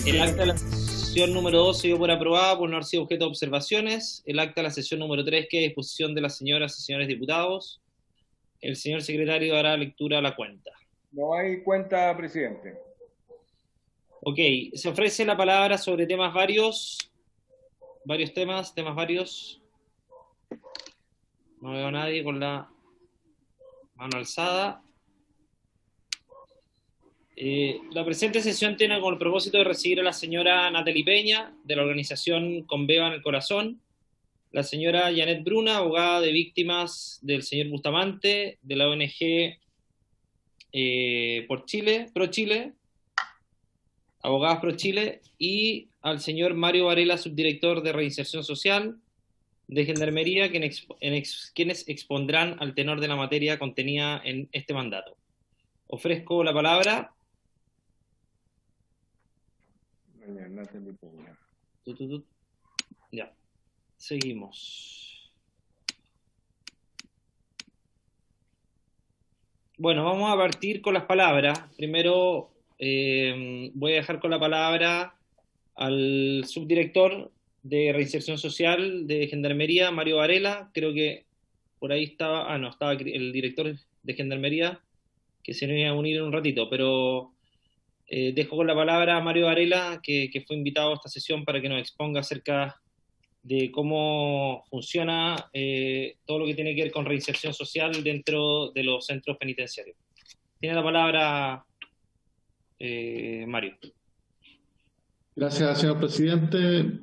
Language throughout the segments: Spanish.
El acta de la sesión número 2 se dio por aprobada por no haber sido objeto de observaciones. El acta de la sesión número 3 queda a disposición de las señoras y señores diputados. El señor secretario dará lectura a la cuenta. No hay cuenta, presidente. Ok, se ofrece la palabra sobre temas varios temas varios. No veo a nadie con la mano alzada. La presente sesión tiene como propósito de recibir a la señora Natalie Peña, de la organización Conbeba en el Corazón, la señora Janet Bruna, abogada de víctimas del señor Bustamante, de la ONG por Chile, Pro Chile, Abogadas Pro Chile, y al señor Mario Varela, subdirector de Reinserción Social, de Gendarmería, quienes expondrán al tenor de la materia contenida en este mandato. Ofrezco la palabra. Ya, seguimos. Bueno, vamos a partir con las palabras. Primero voy a dejar con la palabra al subdirector de Reinserción Social de Gendarmería, Mario Varela. Creo que por ahí estaba, no, estaba el director de Gendarmería, que se nos iba a unir en un ratito, pero dejo con la palabra a Mario Varela, que fue invitado a esta sesión para que nos exponga acerca de cómo funciona todo lo que tiene que ver con reinserción social dentro de los centros penitenciarios. Tiene la palabra Mario. Gracias, señor presidente.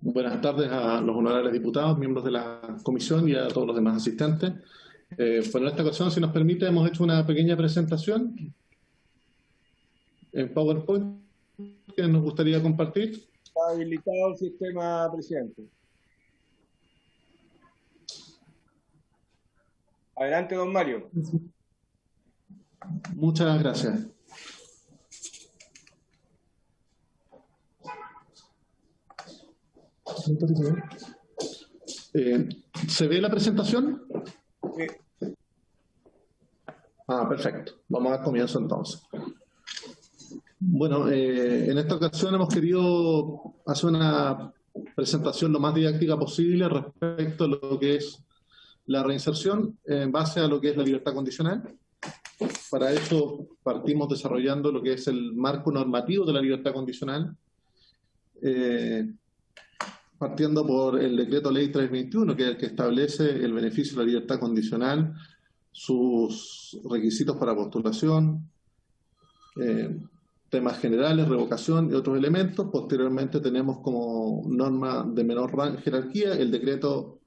Buenas tardes a los honorables diputados, miembros de la comisión y a todos los demás asistentes. Bueno, en esta ocasión, si nos permite, hemos hecho una pequeña presentación en PowerPoint que nos gustaría compartir. Está habilitado el sistema, presidente. Adelante, don Mario. Muchas gracias. ¿Se ve la presentación? Sí. Perfecto. Vamos a dar comienzo entonces. Bueno, en esta ocasión hemos querido hacer una presentación lo más didáctica posible respecto a lo que es la reinserción en base a lo que es la libertad condicional. Para eso partimos desarrollando lo que es el marco normativo de la libertad condicional, partiendo por el decreto ley 321, que es el que establece el beneficio de la libertad condicional, sus requisitos para postulación, temas generales, revocación y otros elementos. Posteriormente tenemos como norma de menor jerarquía el decreto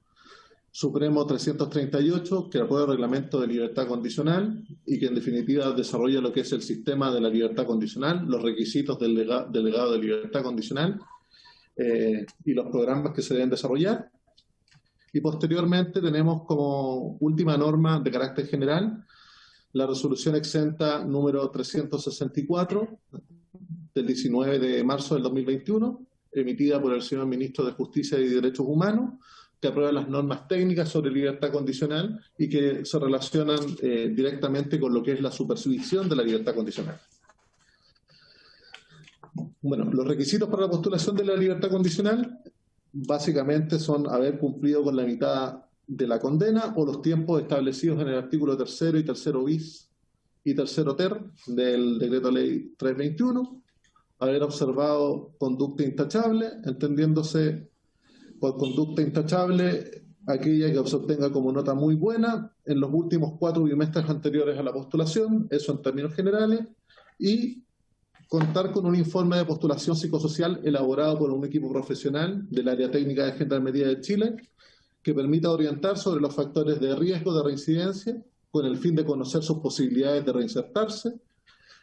Supremo 338, que aprueba el reglamento de libertad condicional y que en definitiva desarrolla lo que es el sistema de la libertad condicional, los requisitos del delegado de libertad condicional y los programas que se deben desarrollar. Y posteriormente tenemos como última norma de carácter general la resolución exenta número 364 del 19 de marzo del 2021, emitida por el señor Ministro de Justicia y Derechos Humanos, que aprueba las normas técnicas sobre libertad condicional y que se relacionan directamente con lo que es la supervisión de la libertad condicional. Bueno, los requisitos para la postulación de la libertad condicional básicamente son haber cumplido con la mitad de la condena o los tiempos establecidos en el artículo 3 y 3 bis y 3 ter del decreto ley 321, haber observado conducta intachable, entendiéndose por conducta intachable aquella que se obtenga como nota muy buena en los últimos 4 bimestres anteriores a la postulación, eso en términos generales, y contar con un informe de postulación psicosocial elaborado por un equipo profesional del área técnica de Gendarmería de Chile que permita orientar sobre los factores de riesgo de reincidencia con el fin de conocer sus posibilidades de reinsertarse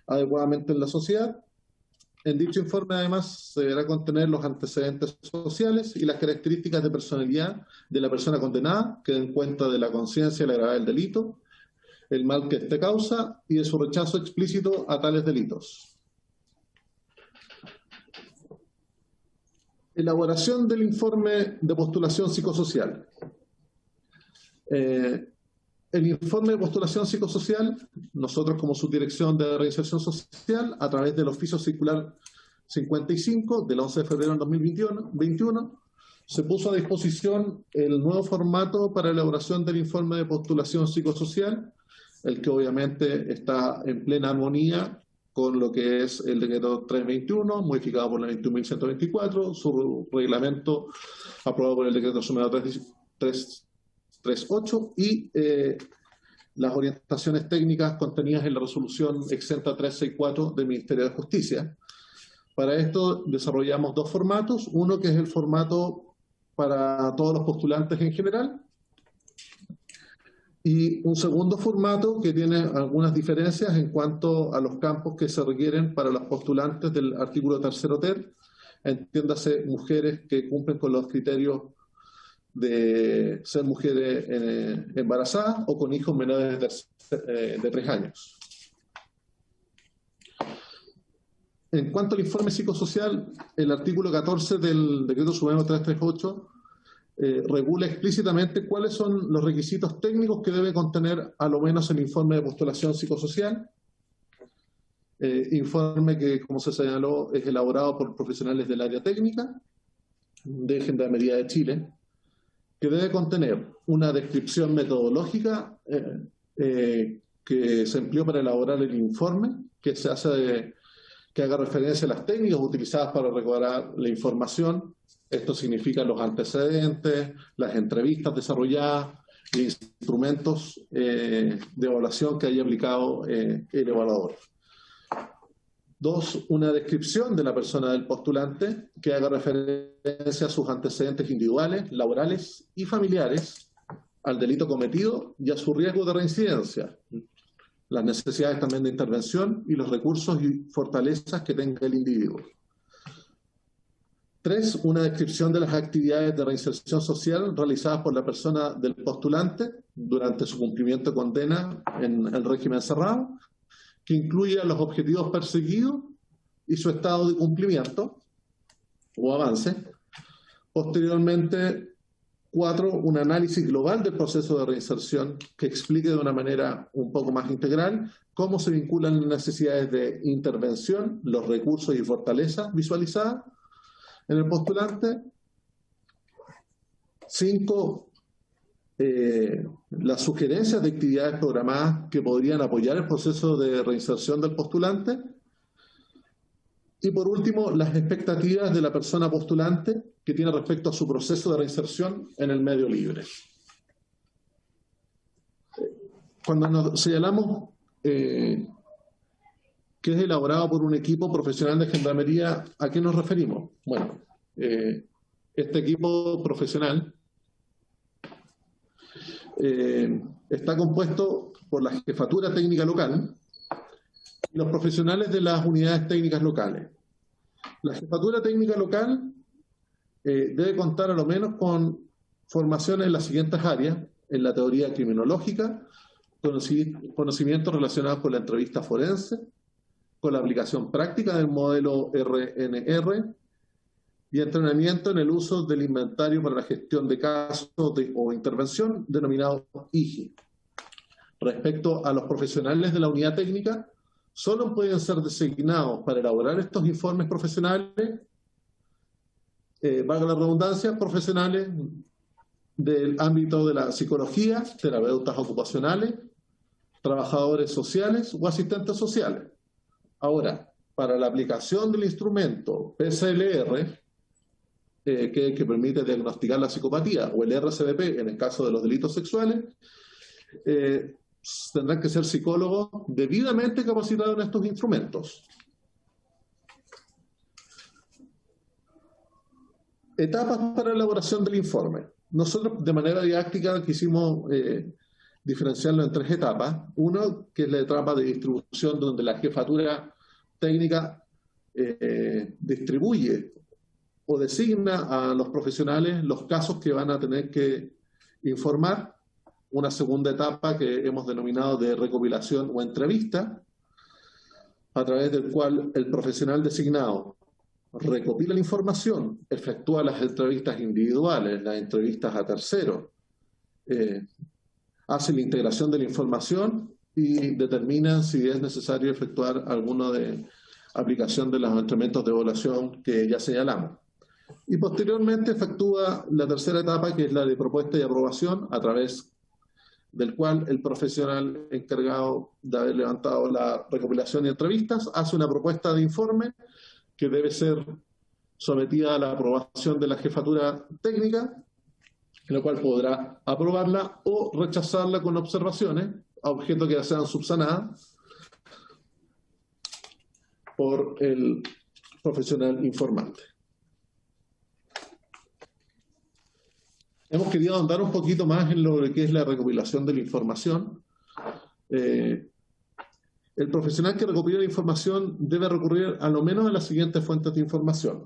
adecuadamente en la sociedad. En dicho informe, además, se deberá contener los antecedentes sociales y las características de personalidad de la persona condenada, que den cuenta de la conciencia y la gravedad del delito, el mal que éste causa y de su rechazo explícito a tales delitos. Elaboración del informe de postulación psicosocial. El informe de postulación psicosocial, nosotros como Subdirección de Reinserción Social, a través del oficio circular 55 del 11 de febrero de 2021, se puso a disposición el nuevo formato para elaboración del informe de postulación psicosocial, el que obviamente está en plena armonía con lo que es el decreto 321, modificado por la 21.124, su reglamento aprobado por el decreto sumario 338 y las orientaciones técnicas contenidas en la resolución exenta 364 del Ministerio de Justicia. Para esto desarrollamos dos formatos, uno que es el formato para todos los postulantes en general, y un segundo formato que tiene algunas diferencias en cuanto a los campos que se requieren para los postulantes del artículo 3º ter, entiéndase mujeres que cumplen con los criterios de ser mujeres embarazadas o con hijos menores de 3 años. En cuanto al informe psicosocial, el artículo 14 del decreto supremo 338 regula explícitamente cuáles son los requisitos técnicos que debe contener a lo menos el informe de postulación psicosocial. Informe que, como se señaló, es elaborado por profesionales del área técnica de Gendarmería de Chile, que debe contener una descripción metodológica que se empleó para elaborar el informe, que haga referencia a las técnicas utilizadas para recabar la información. Esto significa los antecedentes, las entrevistas desarrolladas e instrumentos de evaluación que haya aplicado el evaluador. 2, una descripción de la persona del postulante que haga referencia a sus antecedentes individuales, laborales y familiares, al delito cometido y a su riesgo de reincidencia, las necesidades también de intervención y los recursos y fortalezas que tenga el individuo. 3, una descripción de las actividades de reinserción social realizadas por la persona del postulante durante su cumplimiento de condena en el régimen cerrado, que incluya los objetivos perseguidos y su estado de cumplimiento o avance. Posteriormente, 4, un análisis global del proceso de reinserción que explique de una manera un poco más integral cómo se vinculan las necesidades de intervención, los recursos y fortalezas visualizadas en el postulante. 5, las sugerencias de actividades programadas que podrían apoyar el proceso de reinserción del postulante. Y por último, las expectativas de la persona postulante que tiene respecto a su proceso de reinserción en el medio libre. Cuando nos señalamos que es elaborado por un equipo profesional de Gendarmería, ¿a qué nos referimos? Bueno, este equipo profesional está compuesto por la Jefatura Técnica Local y los profesionales de las unidades técnicas locales. La Jefatura Técnica Local debe contar a lo menos con formación en las siguientes áreas: en la teoría criminológica, conocimientos relacionados con la entrevista forense, con la aplicación práctica del modelo RNR y entrenamiento en el uso del inventario para la gestión de casos o intervención denominado IGI. Respecto a los profesionales de la unidad técnica, solo pueden ser designados para elaborar estos informes profesionales, valga la redundancia, profesionales del ámbito de la psicología, terapeutas ocupacionales, trabajadores sociales o asistentes sociales. Ahora, para la aplicación del instrumento PCLR, que permite diagnosticar la psicopatía, o el RCDP en el caso de los delitos sexuales, tendrán que ser psicólogos debidamente capacitados en estos instrumentos. Etapas para la elaboración del informe. Nosotros de manera didáctica quisimos diferenciarlo en 3 etapas. Uno, que es la etapa de distribución, donde la jefatura técnica distribuye o designa a los profesionales los casos que van a tener que informar. Una segunda etapa que hemos denominado de recopilación o entrevista, a través del cual el profesional designado recopila la información, efectúa las entrevistas individuales, las entrevistas a terceros, hace la integración de la información y determina si es necesario efectuar alguno de aplicación de los instrumentos de evaluación que ya señalamos. Y posteriormente efectúa la tercera etapa, que es la de propuesta y aprobación, a través del cual el profesional encargado de haber levantado la recopilación y entrevistas hace una propuesta de informe que debe ser sometida a la aprobación de la jefatura técnica, en la cual podrá aprobarla o rechazarla con observaciones, a objeto que sean subsanadas por el profesional informante. Hemos querido andar un poquito más en lo que es la recopilación de la información. El profesional que recopila la información debe recurrir a lo menos a las siguientes fuentes de información.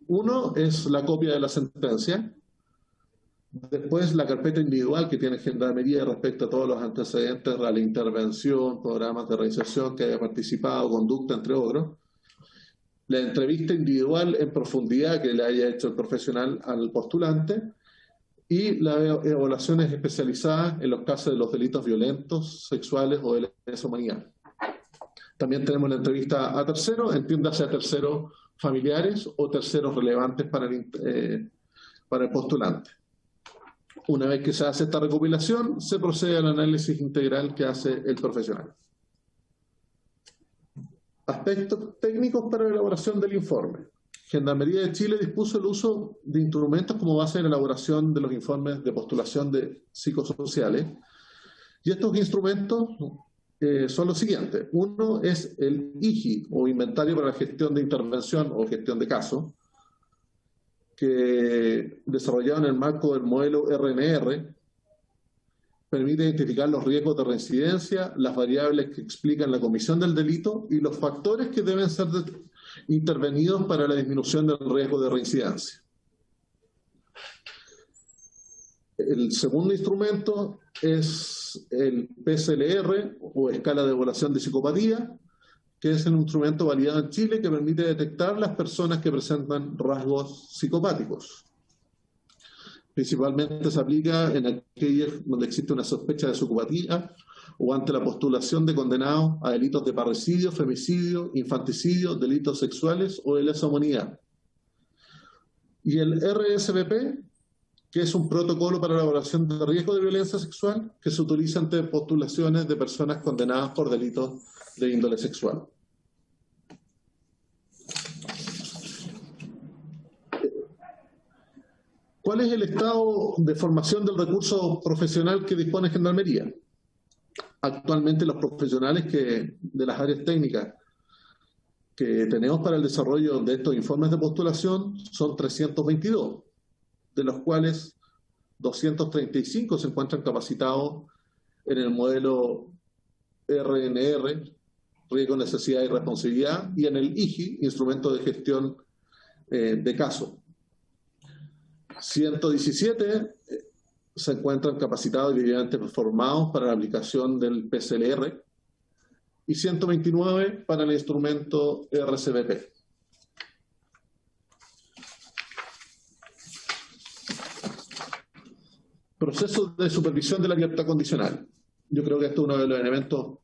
Uno es la copia de la sentencia. Después, la carpeta individual que tiene Gendarmería respecto a todos los antecedentes a la intervención, programas de reinserción que haya participado, conducta, entre otros. La entrevista individual en profundidad que le haya hecho el profesional al postulante. Y las evaluaciones especializadas en los casos de los delitos violentos, sexuales o de lesa humanidad. También tenemos la entrevista a terceros, entiéndase a terceros familiares o terceros relevantes para el postulante. Una vez que se hace esta recopilación, se procede al análisis integral que hace el profesional. Aspectos técnicos para la elaboración del informe. Gendarmería de Chile dispuso el uso de instrumentos como base de la elaboración de los informes de postulación de psicosociales. Y estos instrumentos son los siguientes. Uno es el IGI, o Inventario para la Gestión de Intervención o Gestión de Casos, que desarrollado en el marco del modelo RNR, permite identificar los riesgos de reincidencia, las variables que explican la comisión del delito y los factores que deben ser intervenidos para la disminución del riesgo de reincidencia. El segundo instrumento es el PSLR, o Escala de Evaluación de Psicopatía, que es un instrumento validado en Chile que permite detectar las personas que presentan rasgos psicopáticos. Principalmente se aplica en aquellas donde existe una sospecha de psicopatía o ante la postulación de condenados a delitos de parricidio, femicidio, infanticidio, delitos sexuales o de lesa humanidad. Y el RSVP, que es un protocolo para la evaluación de riesgo de violencia sexual que se utiliza ante postulaciones de personas condenadas por delitos de índole sexual. ¿Cuál es el estado de formación del recurso profesional que dispone Gendarmería? Actualmente los profesionales de las áreas técnicas que tenemos para el desarrollo de estos informes de postulación son 322, de los cuales 235 se encuentran capacitados en el modelo RNR, Riesgo, Necesidad y Responsabilidad, y en el IGI, Instrumento de Gestión de Casos. 117 se encuentran capacitados y debidamente formados para la aplicación del PSLR y 129 para el instrumento RCBP. Proceso de supervisión de la libertad condicional. Yo creo que esto es uno de los elementos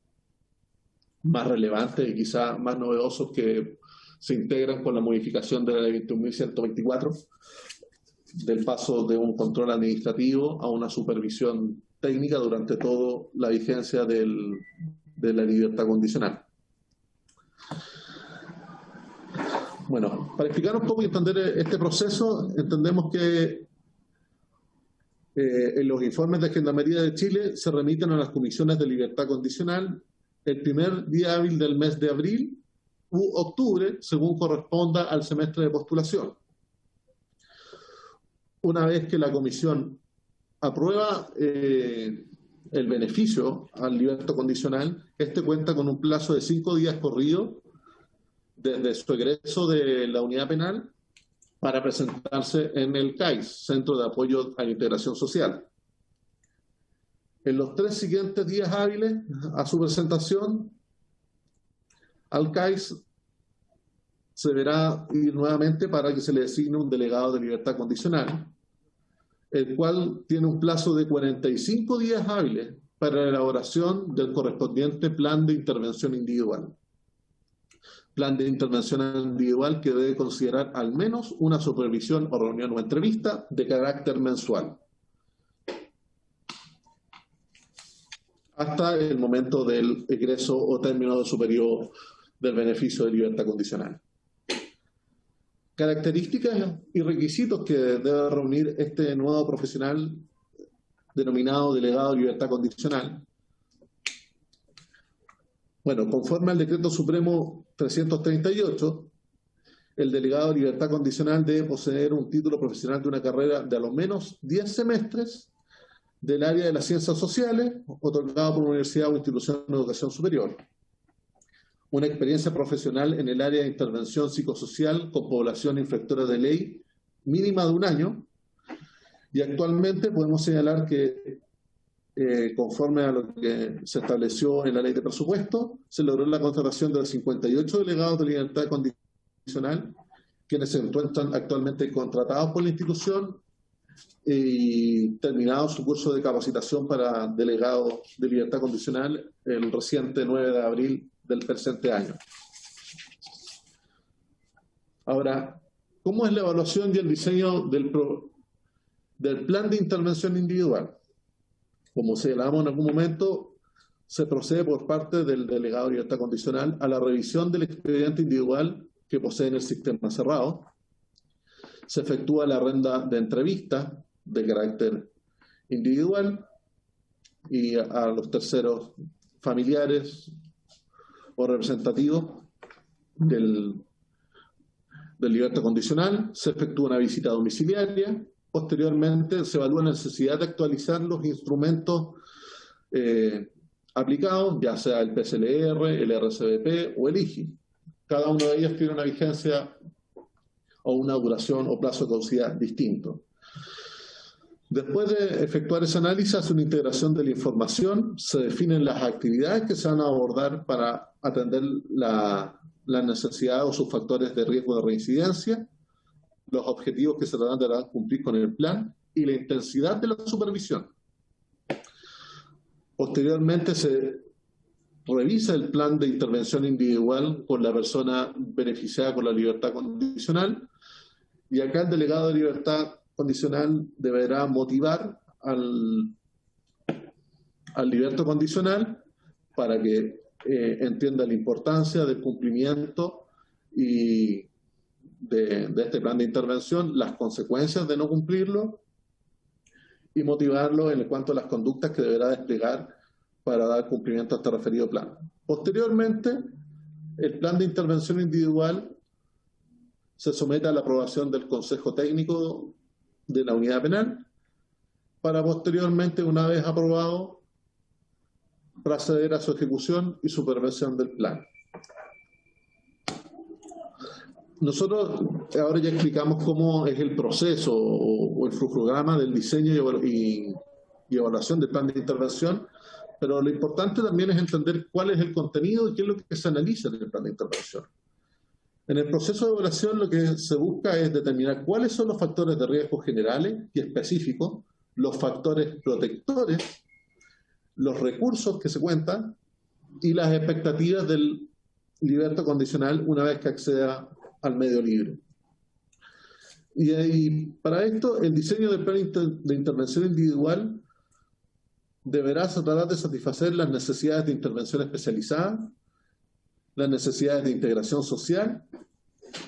más relevantes y quizá más novedosos que se integran con la modificación de la ley 21.124, del paso de un control administrativo a una supervisión técnica durante toda la vigencia de la libertad condicional. Bueno, para explicar un poco y entender este proceso, entendemos que en los informes de Gendarmería de Chile se remiten a las comisiones de libertad condicional el primer día hábil del mes de abril u octubre, según corresponda al semestre de postulación. Una vez que la comisión aprueba el beneficio al libertad condicional, este cuenta con un plazo de 5 días corridos desde su egreso de la unidad penal para presentarse en el CAIS, Centro de Apoyo a la Integración Social. En los 3 siguientes días hábiles a su presentación al CAIS se deberá ir nuevamente para que se le designe un delegado de libertad condicional, el cual tiene un plazo de 45 días hábiles para la elaboración del correspondiente plan de intervención individual. plan de intervención individual que debe considerar al menos una supervisión o reunión o entrevista de carácter mensual, hasta el momento del egreso o término de su periodo del beneficio de libertad condicional. Características y requisitos que debe reunir este nuevo profesional denominado delegado de libertad condicional. Bueno, conforme al Decreto Supremo 338, el delegado de libertad condicional debe poseer un título profesional de una carrera de a lo menos 10 semestres del área de las ciencias sociales, otorgado por una universidad o institución de educación superior. Una experiencia profesional en el área de intervención psicosocial con población infractora de ley mínima de 1 año, y actualmente podemos señalar que conforme a lo que se estableció en la ley de presupuesto, se logró la contratación de los 58 delegados de libertad condicional, quienes se encuentran actualmente contratados por la institución y terminado su curso de capacitación para delegados de libertad condicional el reciente 9 de abril del presente año. Ahora, ¿cómo es la evaluación y el diseño del plan de intervención individual? Como señalamos en algún momento, se procede por parte del delegado de libertad condicional a la revisión del expediente individual que posee en el sistema cerrado. Se efectúa la ronda de entrevistas de carácter individual y a los terceros familiares o representativos del libertad condicional. Se efectúa una visita domiciliaria. Posteriormente se evalúa la necesidad de actualizar los instrumentos aplicados, ya sea el PSLR, el RCBP o el IGI. Cada uno de ellos tiene una vigencia o una duración o plazo de caducidad distinto. Después de efectuar ese análisis, hace una integración de la información, se definen las actividades que se van a abordar para atender la necesidad o sus factores de riesgo de reincidencia, los objetivos que se tratan de cumplir con el plan y la intensidad de la supervisión. Posteriormente se revisa el plan de intervención individual con la persona beneficiada con la libertad condicional, y acá el delegado de libertad condicional deberá motivar al libertad condicional para que entienda la importancia del cumplimiento y de este plan de intervención, las consecuencias de no cumplirlo, y motivarlo en cuanto a las conductas que deberá desplegar para dar cumplimiento a este referido plan. Posteriormente, el plan de intervención individual se somete a la aprobación del Consejo Técnico de la Unidad Penal, para posteriormente, una vez aprobado, proceder a su ejecución y supervisión del plan. Nosotros ahora ya explicamos cómo es el proceso o el cronograma del diseño y evaluación del plan de intervención, pero lo importante también es entender cuál es el contenido y qué es lo que se analiza en el plan de intervención. En el proceso de evaluación lo que se busca es determinar cuáles son los factores de riesgo generales y específicos, los factores protectores, los recursos que se cuentan y las expectativas del libertad condicional una vez que acceda al medio libre. Y para esto, el diseño del plan de intervención individual deberá tratar de satisfacer las necesidades de intervención especializada, las necesidades de integración social,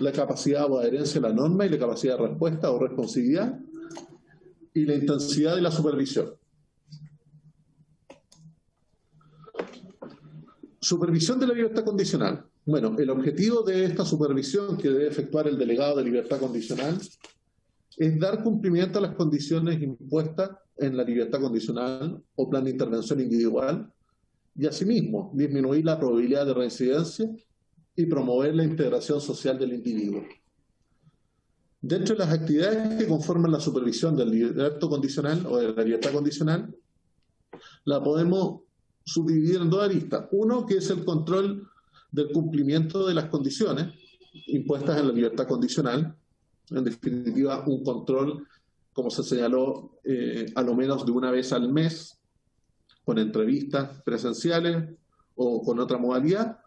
la capacidad o adherencia a la norma y la capacidad de respuesta o responsividad, y la intensidad de la supervisión. Supervisión de la libertad condicional. Bueno, el objetivo de esta supervisión que debe efectuar el delegado de libertad condicional es dar cumplimiento a las condiciones impuestas en la libertad condicional o plan de intervención individual, y asimismo disminuir la probabilidad de reincidencia y promover la integración social del individuo. Dentro de las actividades que conforman la supervisión del libertad condicional o de la libertad condicional, la podemos subdividir en dos aristas. Uno, que es el control del cumplimiento de las condiciones impuestas en la libertad condicional, en definitiva un control, como se señaló, a lo menos de una vez al mes, con entrevistas presenciales o con otra modalidad,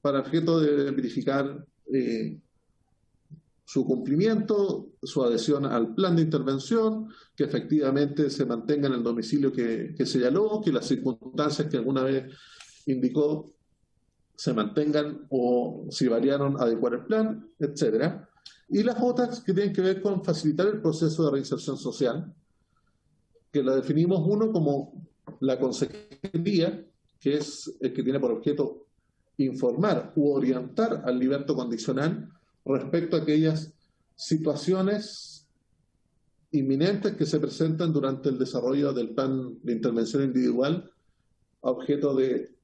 para objeto de verificar su cumplimiento, su adhesión al plan de intervención, que efectivamente se mantenga en el domicilio que señaló, que las circunstancias que alguna vez indicó se mantengan o si variaron, adecuar el plan, etcétera. Y las otras que tienen que ver con facilitar el proceso de reinserción social, que la definimos uno como la consejería, que es el que tiene por objeto informar u orientar al liberto condicional respecto a aquellas situaciones inminentes que se presentan durante el desarrollo del plan de intervención individual a objeto de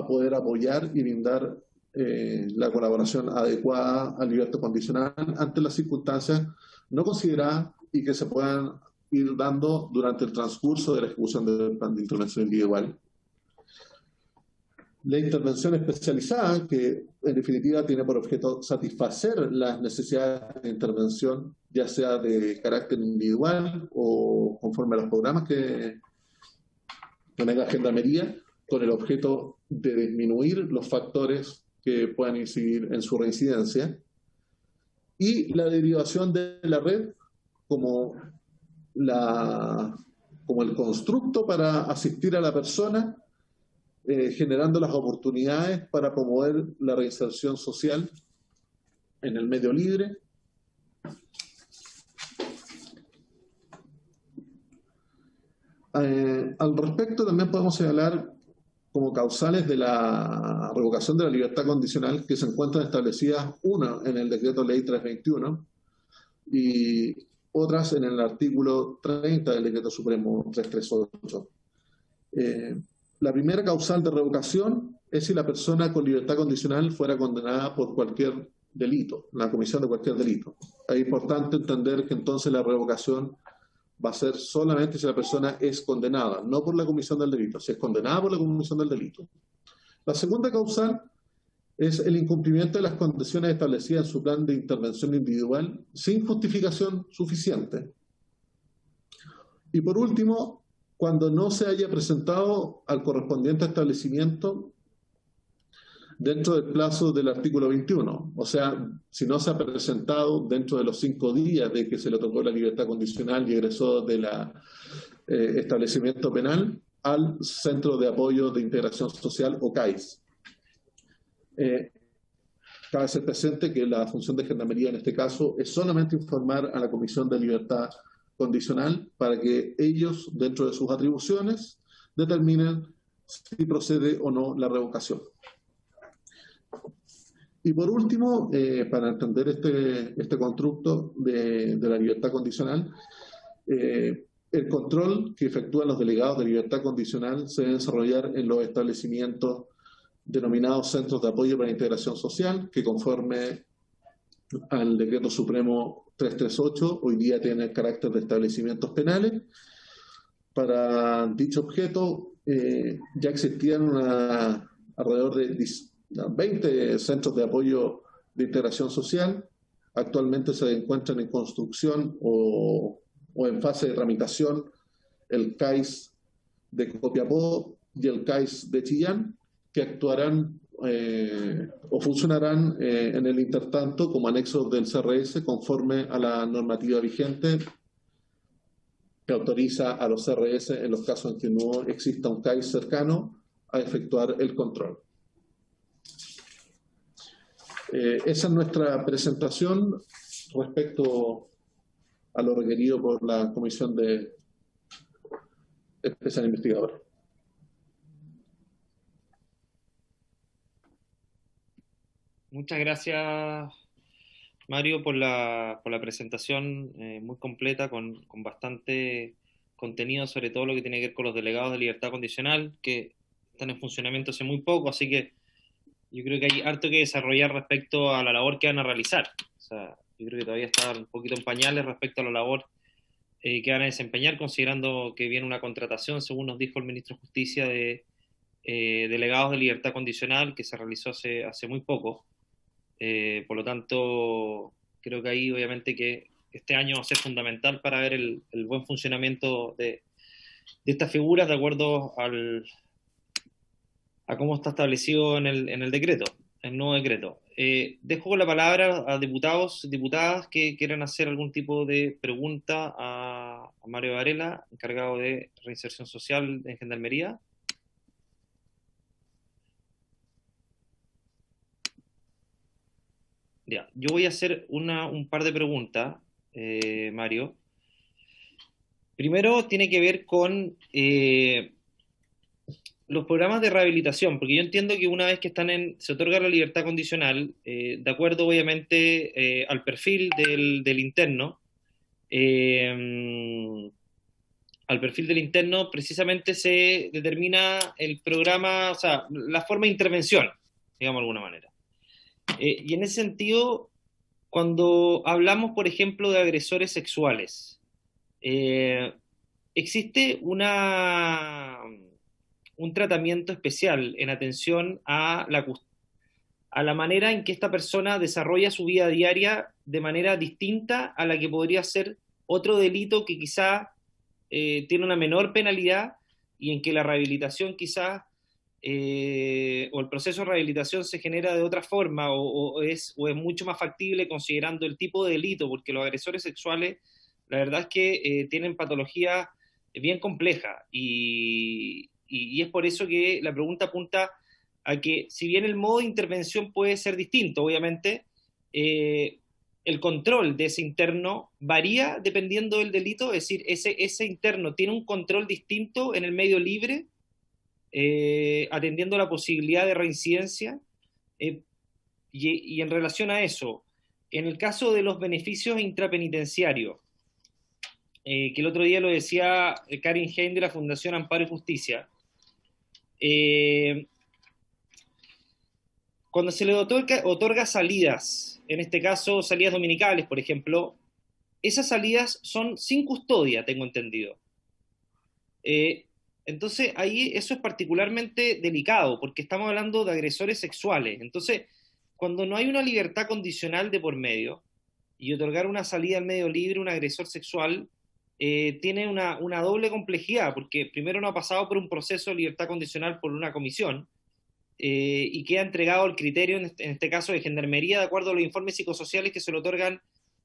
poder apoyar y brindar la colaboración adecuada al liberto condicional ante las circunstancias no consideradas y que se puedan ir dando durante el transcurso de la ejecución del plan de intervención individual. La intervención especializada, que en definitiva tiene por objeto satisfacer las necesidades de intervención, ya sea de carácter individual o conforme a los programas que tenga Gendarmería, con el objeto de disminuir los factores que puedan incidir en su reincidencia. Y la derivación de la red como el constructo para asistir a la persona, generando las oportunidades para promover la reinserción social en el medio libre. Al respecto también podemos señalar como causales de la revocación de la libertad condicional que se encuentran establecidas, una en el decreto ley 321 y otras en el artículo 30 del decreto supremo 338. La primera causal de revocación es si la persona con libertad condicional fuera condenada por cualquier delito, la comisión de cualquier delito. Es importante entender que entonces la revocación va a ser solamente si la persona es condenada, no por la comisión del delito, si es condenada por la comisión del delito. La segunda causal es el incumplimiento de las condiciones establecidas en su plan de intervención individual sin justificación suficiente. Y por último, cuando no se haya presentado al correspondiente establecimiento dentro del plazo del artículo 21. O sea, si no se ha presentado dentro de los 5 días de que se le otorgó la libertad condicional y egresó del establecimiento penal al Centro de Apoyo de Integración Social o CAIS. Cabe hacer presente que la función de Gendarmería en este caso es solamente informar a la Comisión de Libertad Condicional para que ellos, dentro de sus atribuciones, determinen si procede o no la revocación. Y por último, para entender este constructo de la libertad condicional, el control que efectúan los delegados de libertad condicional se debe desarrollar en los establecimientos denominados Centros de Apoyo para la Integración Social, que conforme al Decreto Supremo 338, hoy día tiene carácter de establecimientos penales. Para dicho objeto, ya existían alrededor de 20 centros de apoyo de integración social. Actualmente se encuentran en construcción o en fase de tramitación el CAIS de Copiapó y el CAIS de Chillán, que actuarán o funcionarán en el intertanto como anexos del CRS conforme a la normativa vigente que autoriza a los CRS, en los casos en que no exista un CAIS cercano, a efectuar el control. Esa es nuestra presentación respecto a lo requerido por la Comisión de Especial Investigadora. Muchas gracias, Mario, por la presentación muy completa, con bastante contenido sobre todo lo que tiene que ver con los delegados de libertad condicional, que están en funcionamiento hace muy poco, así que yo creo que hay harto que desarrollar respecto a la labor que van a realizar. O sea, yo creo que todavía están un poquito en pañales respecto a la labor que van a desempeñar, considerando que viene una contratación, según nos dijo el ministro de Justicia, de delegados de libertad condicional que se realizó hace muy poco. Por lo tanto, creo que ahí obviamente que este año va a ser fundamental para ver el buen funcionamiento de estas figuras de acuerdo a cómo está establecido en el decreto. el nuevo decreto. Dejo con la palabra a diputados, diputadas que quieran hacer algún tipo de pregunta a Mario Varela, encargado de reinserción social en Gendarmería. Ya, yo voy a hacer un par de preguntas, Mario. Primero tiene que ver con los programas de rehabilitación, porque yo entiendo que una vez que se otorga la libertad condicional, de acuerdo obviamente al perfil del interno, eh, al perfil del interno precisamente se determina el programa, o sea, la forma de intervención, digamos de alguna manera. Y en ese sentido, cuando hablamos, por ejemplo, de agresores sexuales, eh, existe un tratamiento especial en atención a la manera en que esta persona desarrolla su vida diaria de manera distinta a la que podría ser otro delito que quizá tiene una menor penalidad y en que la rehabilitación quizá o el proceso de rehabilitación se genera de otra forma o es mucho más factible considerando el tipo de delito, porque los agresores sexuales, la verdad es que tienen patología bien compleja y es por eso que la pregunta apunta a que si bien el modo de intervención puede ser distinto, obviamente, eh, el control de ese interno varía dependiendo del delito, es decir, ese interno tiene un control distinto en el medio libre, atendiendo la posibilidad de reincidencia, eh, y en relación a eso, en el caso de los beneficios intrapenitenciarios, que el otro día lo decía Karin Hein de la Fundación Amparo y Justicia, eh, cuando se le otorga salidas, en este caso salidas dominicales, por ejemplo, esas salidas son sin custodia, tengo entendido. Eh, entonces, ahí eso es particularmente delicado, porque estamos hablando de agresores sexuales. Entonces, cuando no hay una libertad condicional de por medio, y otorgar una salida al medio libre a un agresor sexual tiene una doble complejidad, porque primero no ha pasado por un proceso de libertad condicional por una comisión, y queda entregado al criterio, en este caso de Gendarmería, de acuerdo a los informes psicosociales que se le otorgan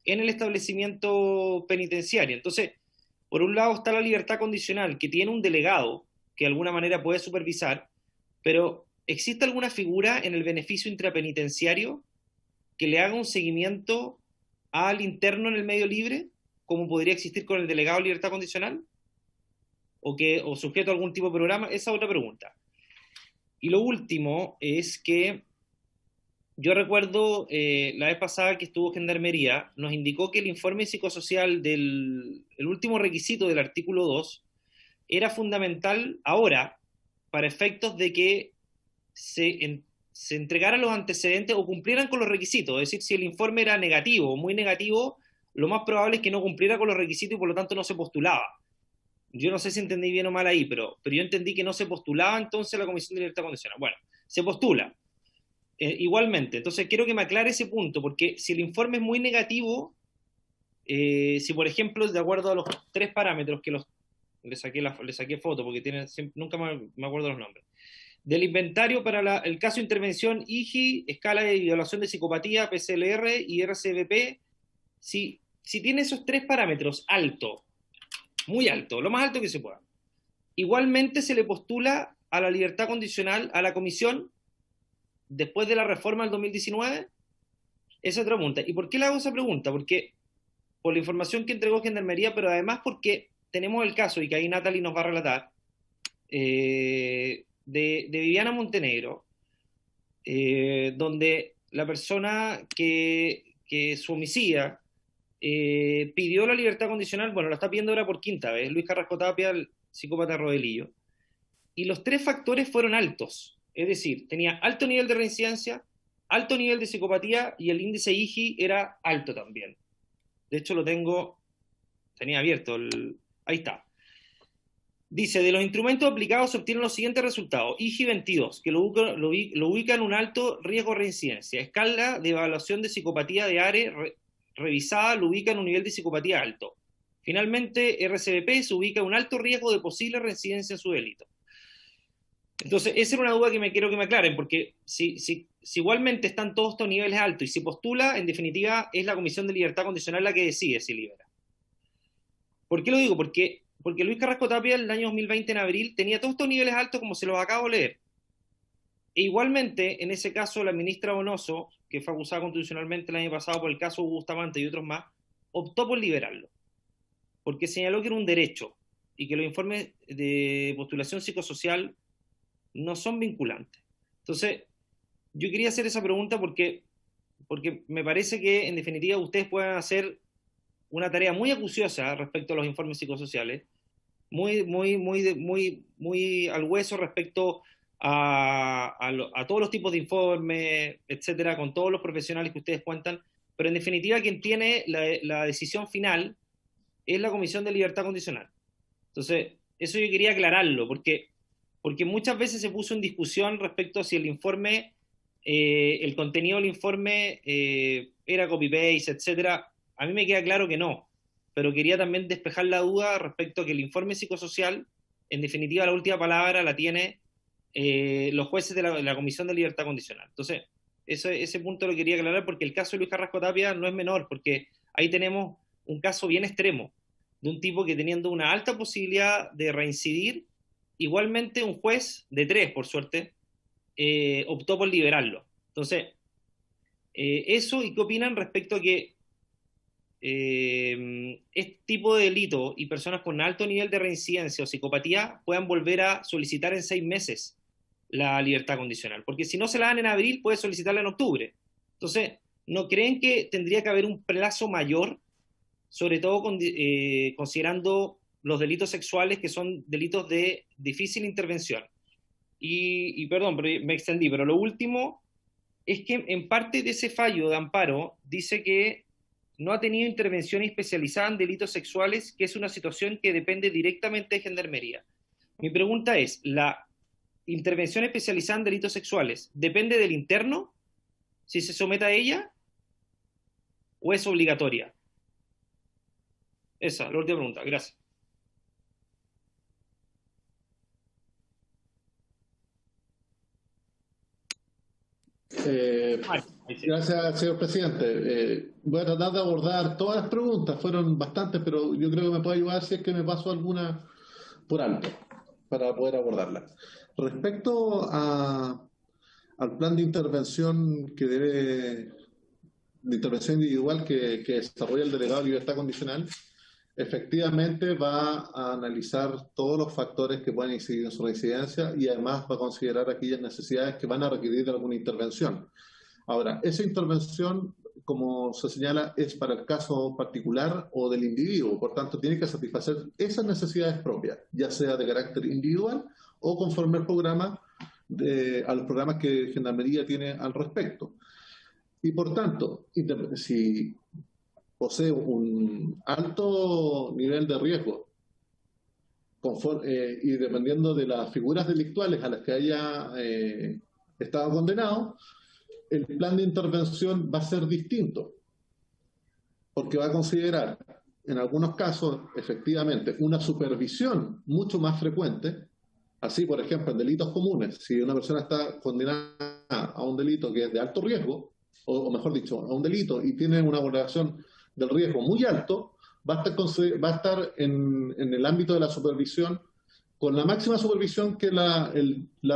en el establecimiento penitenciario. Entonces, por un lado está la libertad condicional, que tiene un delegado que de alguna manera puede supervisar, pero ¿existe alguna figura en el beneficio intrapenitenciario que le haga un seguimiento al interno en el medio libre, como podría existir con el delegado de libertad condicional? ¿O sujeto a algún tipo de programa? Esa es otra pregunta. Y lo último es que yo recuerdo la vez pasada que estuvo Gendarmería, nos indicó que el informe psicosocial el último requisito del artículo 2 era fundamental ahora para efectos de que se entregaran los antecedentes o cumplieran con los requisitos. Es decir, si el informe era negativo o muy negativo, lo más probable es que no cumpliera con los requisitos y por lo tanto no se postulaba. Yo no sé si entendí bien o mal ahí, pero yo entendí que no se postulaba entonces la Comisión de Libertad Condicional. Bueno, se postula. Igualmente, entonces quiero que me aclare ese punto, porque si el informe es muy negativo, si por ejemplo, de acuerdo a los tres parámetros que le saqué foto, porque nunca me acuerdo los nombres, del inventario para el caso de intervención IGI, escala de violación de psicopatía, PCLR y RCBP, si tiene esos tres parámetros alto, muy alto, lo más alto que se pueda, igualmente se le postula a la libertad condicional a la comisión después de la reforma del 2019? Esa es otra pregunta. ¿Y por qué le hago esa pregunta? Porque por la información que entregó Gendarmería, pero además porque tenemos el caso, y que ahí Natalie nos va a relatar, de Viviana Montenegro, donde la persona que su homicida pidió la libertad condicional, bueno, la está pidiendo ahora por quinta vez, Luis Carrasco Tapia, el psicópata Rodelillo, y los tres factores fueron altos, es decir, tenía alto nivel de reincidencia, alto nivel de psicopatía y el índice IGI era alto también. De hecho tenía abierto, ahí está. Dice, de los instrumentos aplicados se obtienen los siguientes resultados. IGI 22, que lo ubica en un alto riesgo de reincidencia. Escala de evaluación de psicopatía de ARE revisada lo ubica en un nivel de psicopatía alto. Finalmente, RCBP se ubica en un alto riesgo de posible reincidencia en su delito. Entonces, esa era una duda que me quiero que me aclaren, porque si si igualmente están todos estos niveles altos y se postula, en definitiva, es la Comisión de Libertad Condicional la que decide si libera. ¿Por qué lo digo? Porque Luis Carrasco Tapia en el año 2020, en abril, tenía todos estos niveles altos como se los acabo de leer. E igualmente, en ese caso, la ministra Bonoso, que fue acusada constitucionalmente el año pasado por el caso Hugo Bustamante y otros más, optó por liberarlo, porque señaló que era un derecho y que los informes de postulación psicosocial no son vinculantes. Entonces, yo quería hacer esa pregunta porque me parece que, en definitiva, ustedes pueden hacer una tarea muy acuciosa respecto a los informes psicosociales, muy al hueso respecto a todos los tipos de informes, etcétera, con todos los profesionales que ustedes cuentan, pero en definitiva quien tiene la decisión final es la Comisión de Libertad Condicional. Entonces, eso yo quería aclararlo, porque muchas veces se puso en discusión respecto a si el informe, el contenido del informe era copy-paste, etcétera. A mí me queda claro que no, pero quería también despejar la duda respecto a que el informe psicosocial, en definitiva, la última palabra la tiene los jueces de la Comisión de Libertad Condicional. Entonces, ese punto lo quería aclarar porque el caso de Luis Carrasco Tapia no es menor, porque ahí tenemos un caso bien extremo de un tipo que, teniendo una alta posibilidad de reincidir, igualmente un juez de 3, por suerte, optó por liberarlo. Entonces, eso, ¿y qué opinan respecto a que este tipo de delito y personas con alto nivel de reincidencia o psicopatía puedan volver a solicitar en 6 meses la libertad condicional? Porque si no se la dan en abril, puede solicitarla en octubre. Entonces, ¿no creen que tendría que haber un plazo mayor, sobre todo considerando los delitos sexuales, que son delitos de difícil intervención? Y perdón, pero me extendí, pero lo último es que en parte de ese fallo de amparo dice que no ha tenido intervención especializada en delitos sexuales, que es una situación que depende directamente de Gendarmería. Mi pregunta es, ¿la intervención especializada en delitos sexuales depende del interno, si se somete a ella, o es obligatoria? Esa, la última pregunta. Gracias. Gracias, señor presidente. Voy a tratar de abordar todas las preguntas, fueron bastantes, pero yo creo que me puede ayudar si es que me paso alguna por alto para poder abordarla. Respecto al plan de intervención de intervención individual que desarrolla el delegado de libertad condicional, efectivamente va a analizar todos los factores que pueden incidir en su reincidencia y además va a considerar aquellas necesidades que van a requerir de alguna intervención. Ahora, esa intervención, como se señala, es para el caso particular o del individuo, por tanto tiene que satisfacer esas necesidades propias, ya sea de carácter individual o conforme al programa, a los programas que Gendarmería tiene al respecto. Y por tanto, si posee un alto nivel de riesgo y dependiendo de las figuras delictuales a las que haya estado condenado, el plan de intervención va a ser distinto, porque va a considerar, en algunos casos, efectivamente, una supervisión mucho más frecuente. Así, por ejemplo, en delitos comunes, si una persona está condenada a un delito que es de alto riesgo, o mejor dicho, a un delito y tiene una valoración del riesgo muy alto, va a estar en el ámbito de la supervisión con la máxima supervisión que la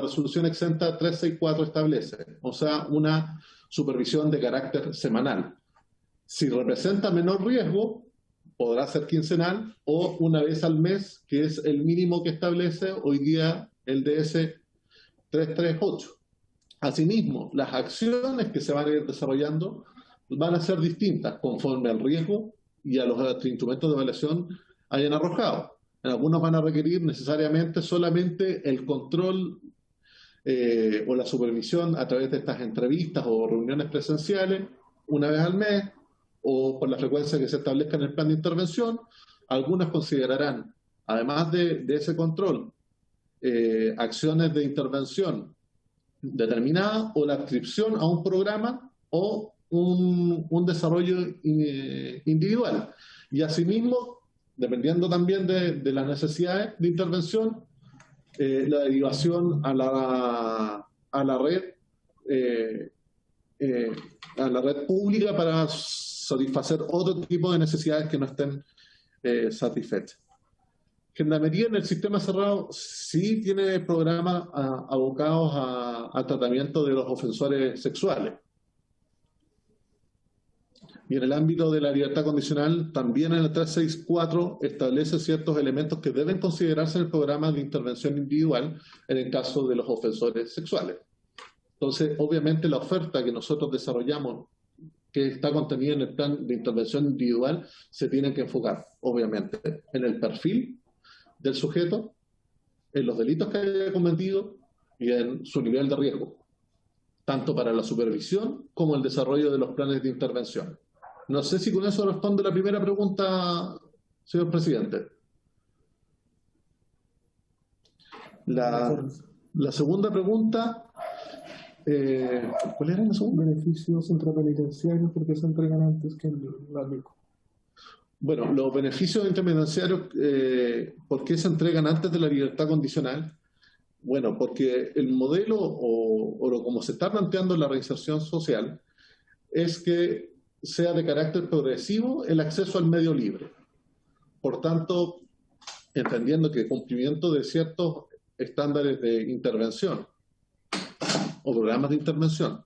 resolución exenta 364 establece, o sea, una supervisión de carácter semanal. Si representa menor riesgo, podrá ser quincenal o una vez al mes, que es el mínimo que establece hoy día el DS 338. Asimismo, las acciones que se van a ir desarrollando van a ser distintas conforme al riesgo y a los instrumentos de evaluación hayan arrojado. En algunos van a requerir necesariamente solamente el control o la supervisión a través de estas entrevistas o reuniones presenciales una vez al mes o por la frecuencia que se establezca en el plan de intervención. Algunas considerarán, además de ese control, acciones de intervención determinada o la adscripción a un programa o un desarrollo individual. Y asimismo, dependiendo también de las necesidades de intervención, la derivación a la red eh, a la red pública para satisfacer otro tipo de necesidades que no estén satisfechas. Gendarmería en el sistema cerrado sí tiene programas abocados al tratamiento de los ofensores sexuales. Y en el ámbito de la libertad condicional, también en el 364 establece ciertos elementos que deben considerarse en el programa de intervención individual en el caso de los ofensores sexuales. Entonces, obviamente la oferta que nosotros desarrollamos, que está contenida en el plan de intervención individual, se tiene que enfocar, obviamente, en el perfil del sujeto, en los delitos que haya cometido y en su nivel de riesgo, tanto para la supervisión como el desarrollo de los planes de intervención. No sé si con eso respondo la primera pregunta, señor presidente. La segunda pregunta, ¿cuál era la segunda? Beneficios intrapenitenciarios, porque se entregan antes que la LICO. Bueno, los beneficios interpenitenciarios, ¿por qué se entregan antes de la libertad condicional? Bueno, porque el modelo o como se está planteando la reinserción social es que sea de carácter progresivo el acceso al medio libre. Por tanto, entendiendo que el cumplimiento de ciertos estándares de intervención o programas de intervención,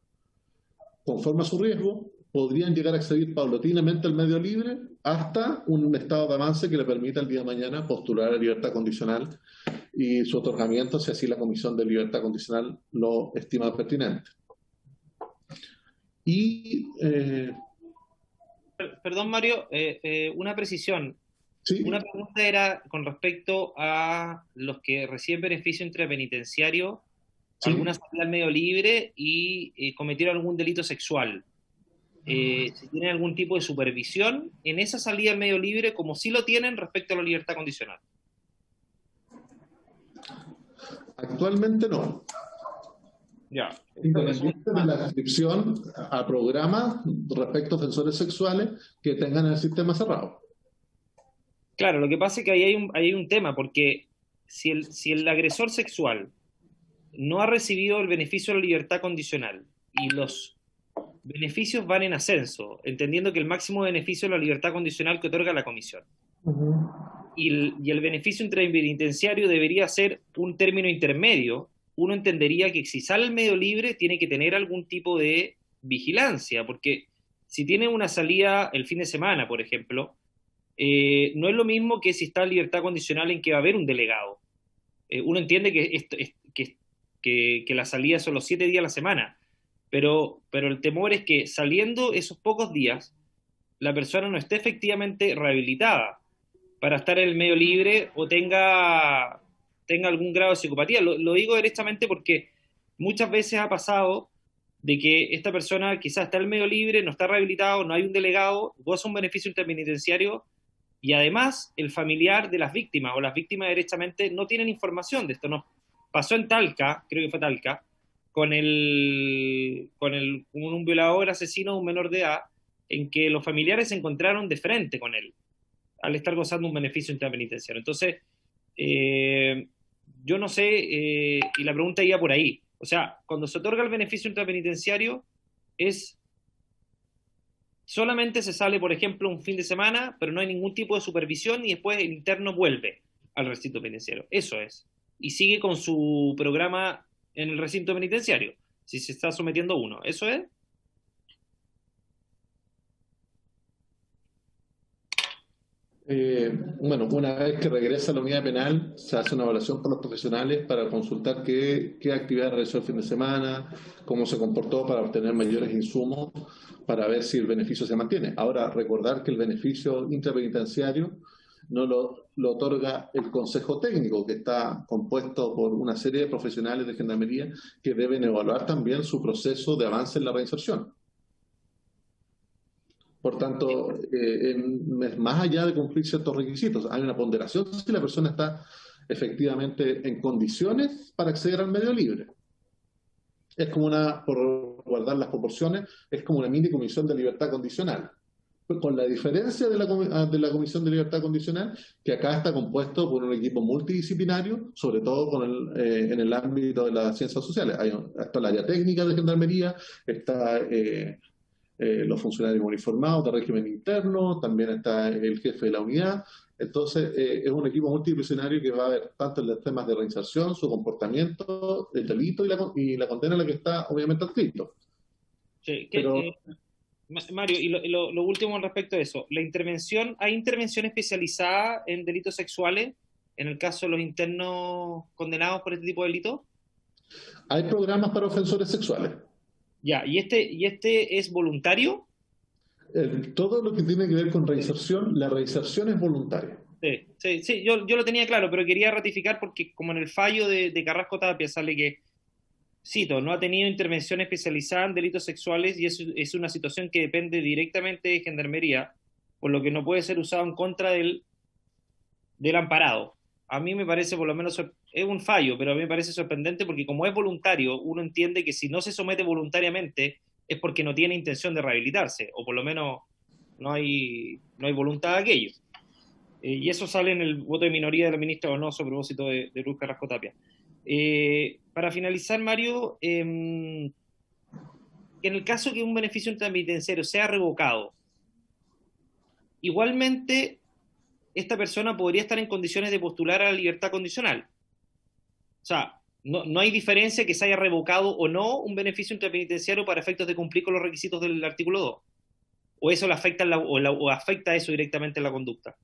conforme a su riesgo, podrían llegar a acceder paulatinamente al medio libre hasta un estado de avance que le permita el día de mañana postular a la libertad condicional y su otorgamiento, si así la Comisión de Libertad Condicional lo estima pertinente. Y Perdón, Mario, una precisión. ¿sí? Una pregunta era con respecto a los que reciben beneficio intrapenitenciario, ¿Sí? alguna salida al medio libre y cometieron algún delito sexual. Si tienen algún tipo de supervisión en esa salida al medio libre, como sí lo tienen respecto a la libertad condicional. Actualmente no. Ya. Independiente de la inscripción a programas respecto a ofensores sexuales que tengan el sistema cerrado. Claro, lo que pasa es que ahí hay un tema, porque si el agresor sexual no ha recibido el beneficio de la libertad condicional y los beneficios van en ascenso, entendiendo que el máximo beneficio es la libertad condicional que otorga la comisión. Y el beneficio intrapenitenciario debería ser un término intermedio. Uno entendería que si sale al medio libre tiene que tener algún tipo de vigilancia, porque si tiene una salida el fin de semana, por ejemplo, no es lo mismo que si está en libertad condicional en que va a haber un delegado. Uno entiende que las salidas son los 7 días a la semana, pero el temor es que saliendo esos pocos días, la persona no esté efectivamente rehabilitada para estar en el medio libre o tenga algún grado de psicopatía. Lo digo directamente porque muchas veces ha pasado de que esta persona quizás está en el medio libre, no está rehabilitado, no hay un delegado, goza un beneficio interpenitenciario y además el familiar de las víctimas o las víctimas directamente no tienen información de esto. Nos pasó en Talca, creo que fue Talca, con un violador asesino de un menor de edad, en que los familiares se encontraron de frente con él al estar gozando un beneficio intrapenitenciario. Entonces, yo no sé, y la pregunta iba por ahí. O sea, cuando se otorga el beneficio intrapenitenciario, solamente se sale, por ejemplo, un fin de semana, pero no hay ningún tipo de supervisión y después el interno vuelve al recinto penitenciario. Eso es. Y sigue con su programa en el recinto penitenciario, si se está sometiendo uno. ¿Eso es? Bueno, una vez que regresa a la unidad penal, se hace una evaluación por los profesionales para consultar qué actividad realizó el fin de semana, cómo se comportó para obtener mayores insumos, para ver si el beneficio se mantiene. Ahora, recordar que el beneficio intrapenitenciario no lo otorga el Consejo Técnico, que está compuesto por una serie de profesionales de Gendarmería que deben evaluar también su proceso de avance en la reinserción. Por tanto, es más allá de cumplir ciertos requisitos. Hay una ponderación si la persona está efectivamente en condiciones para acceder al medio libre. Es como por guardar las proporciones, es como una mini comisión de libertad condicional. con la diferencia de de la Comisión de Libertad Condicional, que acá está compuesto por un equipo multidisciplinario, sobre todo en el ámbito de las ciencias sociales. Está el área técnica de Gendarmería, está los funcionarios uniformados de régimen interno, también está el jefe de la unidad. Entonces, es un equipo multidisciplinario que va a ver tanto en los temas de reinserción, su comportamiento, el delito y la condena a la que está obviamente adscrito. Sí, Pero Mario, y lo último con respecto a eso, ¿hay intervención especializada en delitos sexuales en el caso de los internos condenados por este tipo de delitos? hay programas para ofensores sexuales. Ya, ¿y este es voluntario? Todo lo que tiene que ver con reinserción, la reinserción es voluntaria. Sí, sí, sí, yo lo tenía claro, pero quería ratificar porque como en el fallo de Carrasco Tapia sale que, cito, no ha tenido intervención especializada en delitos sexuales y es una situación que depende directamente de Gendarmería, por lo que no puede ser usado en contra del amparado. A mí me parece, por lo menos, es un fallo, pero a mí me parece sorprendente porque como es voluntario, uno entiende que si no se somete voluntariamente es porque no tiene intención de rehabilitarse, o por lo menos no hay voluntad de aquello. Y eso sale en el voto de minoría de la ministra Donoso a propósito de Luz Carrasco Tapia. Para finalizar, Mario, en el caso que un beneficio penitenciario sea revocado, igualmente esta persona podría estar en condiciones de postular a la libertad condicional. O sea, no hay diferencia que se haya revocado o no un beneficio intrapenitenciario para efectos de cumplir con los requisitos del artículo 2. ¿O eso le afecta o afecta eso directamente en la conducta?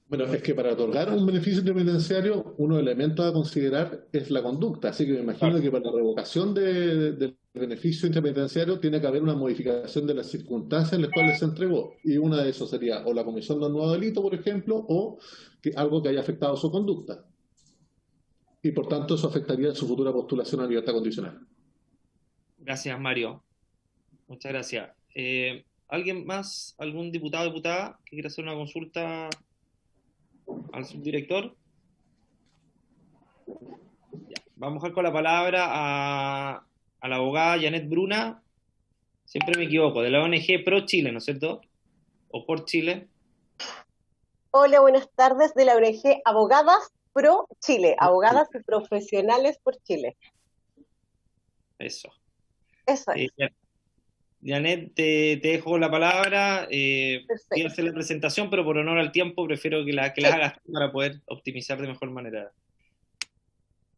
Bueno, es que para otorgar un beneficio independenciario, uno de los elementos a considerar es la conducta. Así que me imagino Claro. que para la revocación del beneficio independenciario tiene que haber una modificación de las circunstancias en las cuales se entregó. Y una de esas sería o la comisión de un nuevo delito, por ejemplo, o algo que haya afectado su conducta. Y por tanto, eso afectaría su futura postulación a libertad condicional. Gracias, Mario. Muchas gracias. ¿Alguien más, algún diputado o diputada que quiera hacer una consulta al subdirector? Ya. Vamos a dejar con la palabra a la abogada Janet Bruna, siempre me equivoco, de la ONG Pro Chile, ¿no es cierto? O por Chile. Hola, buenas tardes de la ONG Abogadas Pro Chile, Abogadas y Profesionales por Chile. Eso. Eso es, Janet, te dejo la palabra. Iba a perfecto. hacer la presentación, pero por honor al tiempo prefiero que la Sí. hagas tú para poder optimizar de mejor manera.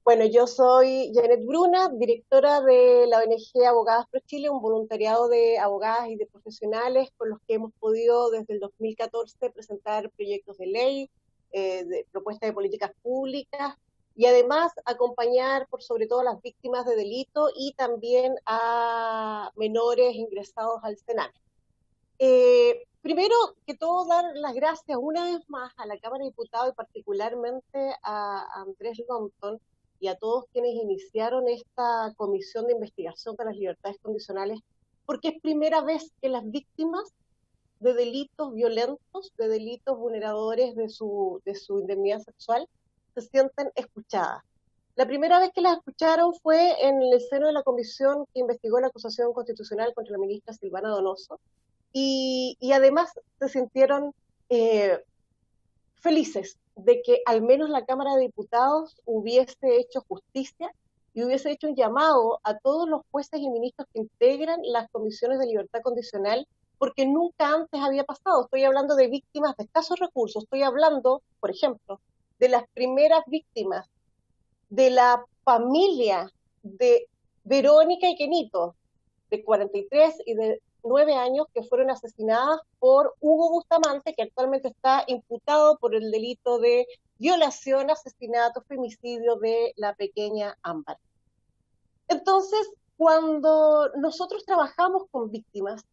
Bueno, yo soy Janet Bruna, directora de la ONG Abogadas Pro Chile, un voluntariado de abogadas y de profesionales con los que hemos podido desde el 2014 presentar proyectos de ley, de propuestas de políticas públicas y además acompañar por sobre todo a las víctimas de delito y también a menores ingresados al SENAME. Primero que todo, dar las gracias una vez más a la Cámara de Diputados y particularmente a Andrés Longton y a todos quienes iniciaron esta comisión de investigación para las libertades condicionales, porque es primera vez que las víctimas de delitos violentos, de delitos vulneradores de su indemnidad sexual, se sienten escuchadas. La primera vez que las escucharon fue en el seno de la comisión que investigó la acusación constitucional contra la ministra Silvana Donoso, y además se sintieron felices de que al menos la Cámara de Diputados hubiese hecho justicia y hubiese hecho un llamado a todos los jueces y ministros que integran las comisiones de libertad condicional, porque nunca antes había pasado. Estoy hablando de víctimas de escasos recursos, estoy hablando, por ejemplo, de las primeras víctimas de la familia de Verónica y Kenito, de 43 y de 9 años, que fueron asesinadas por Hugo Bustamante, que actualmente está imputado por el delito de violación, asesinato, femicidio de la pequeña Ámbar. Entonces, cuando nosotros trabajamos con víctimas,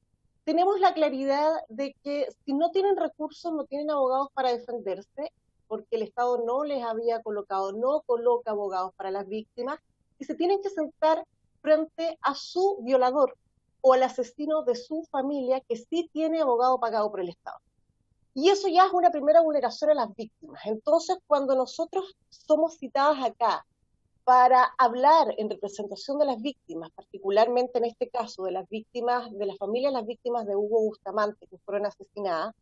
tenemos la claridad de que si no tienen recursos, no tienen abogados para defenderse, porque el Estado no les había colocado, no coloca abogados para las víctimas, y se tienen que sentar frente a su violador o al asesino de su familia, que sí tiene abogado pagado por el Estado. Y eso ya es una primera vulneración a las víctimas. Entonces, cuando nosotros somos citadas acá para hablar en representación de las víctimas, particularmente en este caso de las víctimas, de las familias, las víctimas de Hugo Bustamante que fueron asesinadas,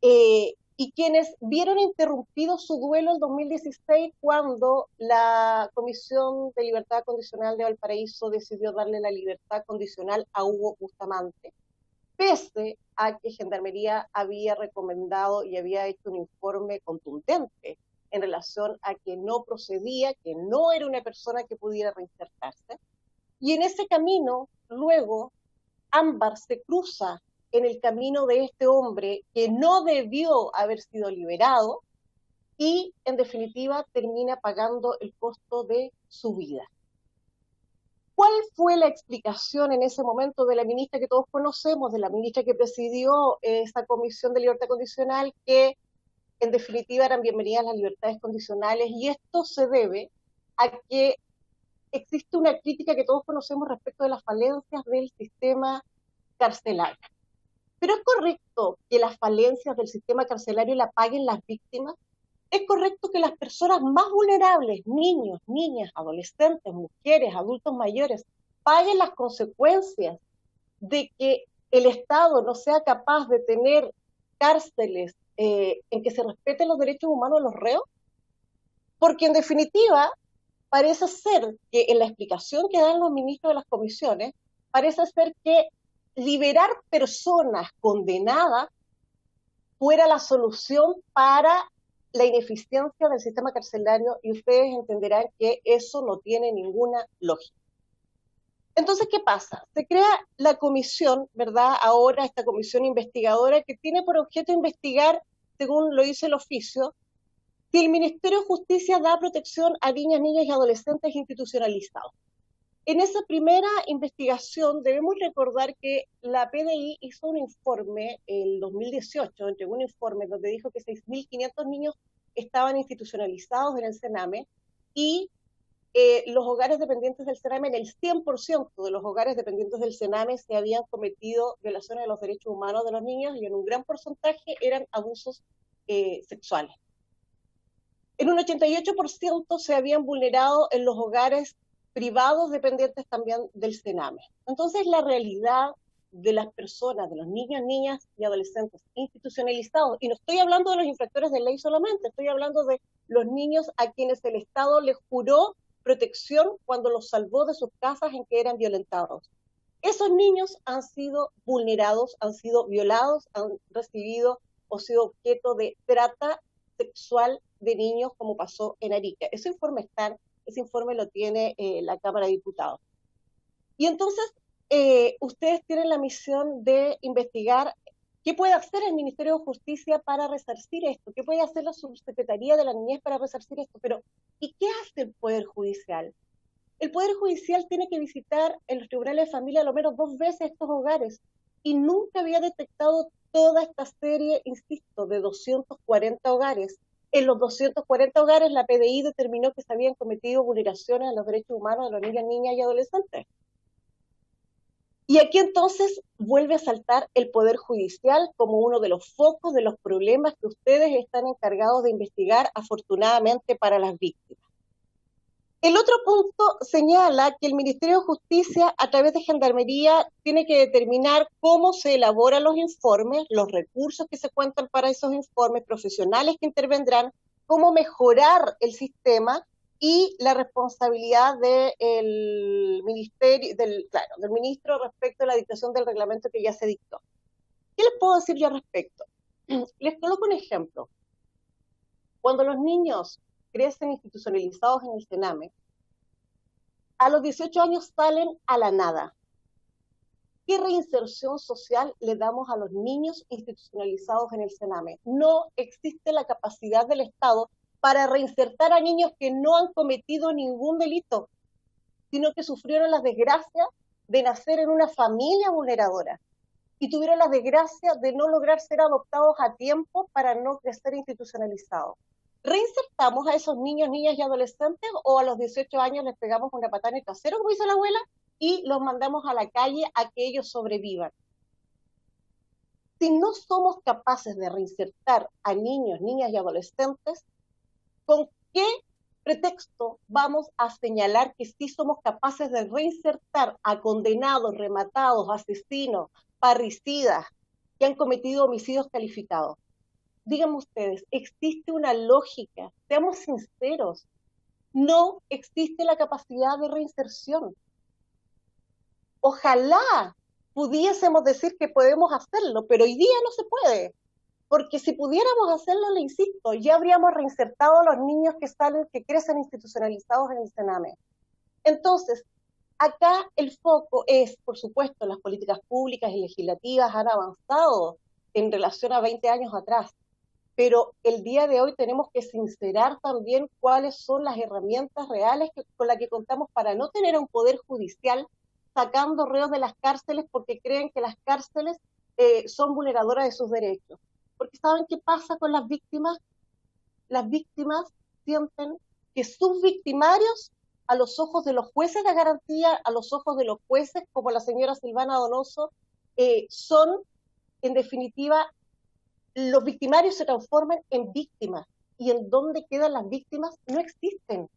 y quienes vieron interrumpido su duelo en 2016 cuando la Comisión de Libertad Condicional de Valparaíso decidió darle la libertad condicional a Hugo Bustamante, pese a que Gendarmería había recomendado y había hecho un informe contundente en relación a que no procedía, que no era una persona que pudiera reinsertarse. Y en ese camino, luego, Ámbar se cruza en el camino de este hombre que no debió haber sido liberado y, en definitiva, termina pagando el costo de su vida. ¿Cuál fue la explicación en ese momento de la ministra que todos conocemos, de la ministra que presidió esa Comisión de Libertad Condicional, que en definitiva eran bienvenidas las libertades condicionales? Y esto se debe a que existe una crítica que todos conocemos respecto de las falencias del sistema carcelario. ¿Pero es correcto que las falencias del sistema carcelario la paguen las víctimas? ¿Es correcto que las personas más vulnerables, niños, niñas, adolescentes, mujeres, adultos mayores, paguen las consecuencias de que el Estado no sea capaz de tener cárceles en que se respeten los derechos humanos de los reos? Porque en definitiva, parece ser que en la explicación que dan los ministros de las comisiones, parece ser que liberar personas condenadas fuera la solución para la ineficiencia del sistema carcelario, y ustedes entenderán que eso no tiene ninguna lógica. Entonces, ¿qué pasa? Se crea la comisión, ¿verdad? Ahora esta comisión investigadora que tiene por objeto investigar, según lo dice el oficio, si el Ministerio de Justicia da protección a niñas, niños y adolescentes institucionalizados. En esa primera investigación debemos recordar que la PDI hizo un informe el 2018, entregó un informe donde dijo que 6.500 niños estaban institucionalizados en el Sename y los hogares dependientes del Sename, en el 100% de los hogares dependientes del Sename se habían cometido violaciones de los derechos humanos de los niños y en un gran porcentaje eran abusos sexuales. En un 88% se habían vulnerado en los hogares privados dependientes también del Sename. Entonces, la realidad de las personas, de los niños, niñas y adolescentes institucionalizados, y no estoy hablando de los infractores de ley solamente, estoy hablando de los niños a quienes el Estado les juró protección cuando los salvó de sus casas en que eran violentados. Esos niños han sido vulnerados, han sido violados, han recibido o sido objeto de trata sexual de niños, como pasó en Arica. Ese informe lo tiene la Cámara de Diputados. Y entonces, ustedes tienen la misión de investigar qué puede hacer el Ministerio de Justicia para resarcir esto, qué puede hacer la Subsecretaría de la Niñez para resarcir esto, pero ¿y qué hace el Poder Judicial? El Poder Judicial tiene que visitar en los tribunales de familia a lo menos 2 veces estos hogares, y nunca había detectado toda esta serie, insisto, de 240 hogares. En los 240 hogares la PDI determinó que se habían cometido vulneraciones a los derechos humanos de los niños, niñas y adolescentes. Y aquí entonces vuelve a saltar el Poder Judicial como uno de los focos de los problemas que ustedes están encargados de investigar, afortunadamente para las víctimas. El otro punto señala que el Ministerio de Justicia, a través de Gendarmería, tiene que determinar cómo se elaboran los informes, los recursos que se cuentan para esos informes, profesionales que intervendrán, cómo mejorar el sistema y la responsabilidad del ministerio, del ministro respecto a la dictación del reglamento que ya se dictó. ¿Qué les puedo decir yo al respecto? Les coloco un ejemplo. Cuando los niños crecen institucionalizados en el Sename, a los 18 años salen a la nada. ¿Qué reinserción social le damos a los niños institucionalizados en el Sename? No existe la capacidad del Estado para reinsertar a niños que no han cometido ningún delito, sino que sufrieron la desgracia de nacer en una familia vulneradora y tuvieron la desgracia de no lograr ser adoptados a tiempo para no crecer institucionalizados. ¿Reinsertamos a esos niños, niñas y adolescentes o a los 18 años les pegamos una patada en el trasero, como dice la abuela, y los mandamos a la calle a que ellos sobrevivan? Si no somos capaces de reinsertar a niños, niñas y adolescentes, ¿con qué pretexto vamos a señalar que sí somos capaces de reinsertar a condenados, rematados, asesinos, parricidas que han cometido homicidios calificados? Díganme ustedes, ¿existe una lógica? Seamos sinceros, no existe la capacidad de reinserción. Ojalá pudiésemos decir que podemos hacerlo, pero hoy día no se puede. Porque si pudiéramos hacerlo, le insisto, ya habríamos reinsertado a los niños que salen, que crecen institucionalizados en el Sename. Entonces, acá el foco es, por supuesto, las políticas públicas y legislativas han avanzado en relación a 20 años atrás, pero el día de hoy tenemos que sincerar también cuáles son las herramientas reales con las que contamos para no tener un poder judicial sacando reos de las cárceles porque creen que las cárceles son vulneradoras de sus derechos. Porque ¿saben qué pasa con las víctimas? Las víctimas sienten que sus victimarios, a los ojos de los jueces de garantía, a los ojos de los jueces, como la señora Silvana Donoso, son, en definitiva, los victimarios se transforman en víctimas. ¿Y en dónde quedan las víctimas? No existen.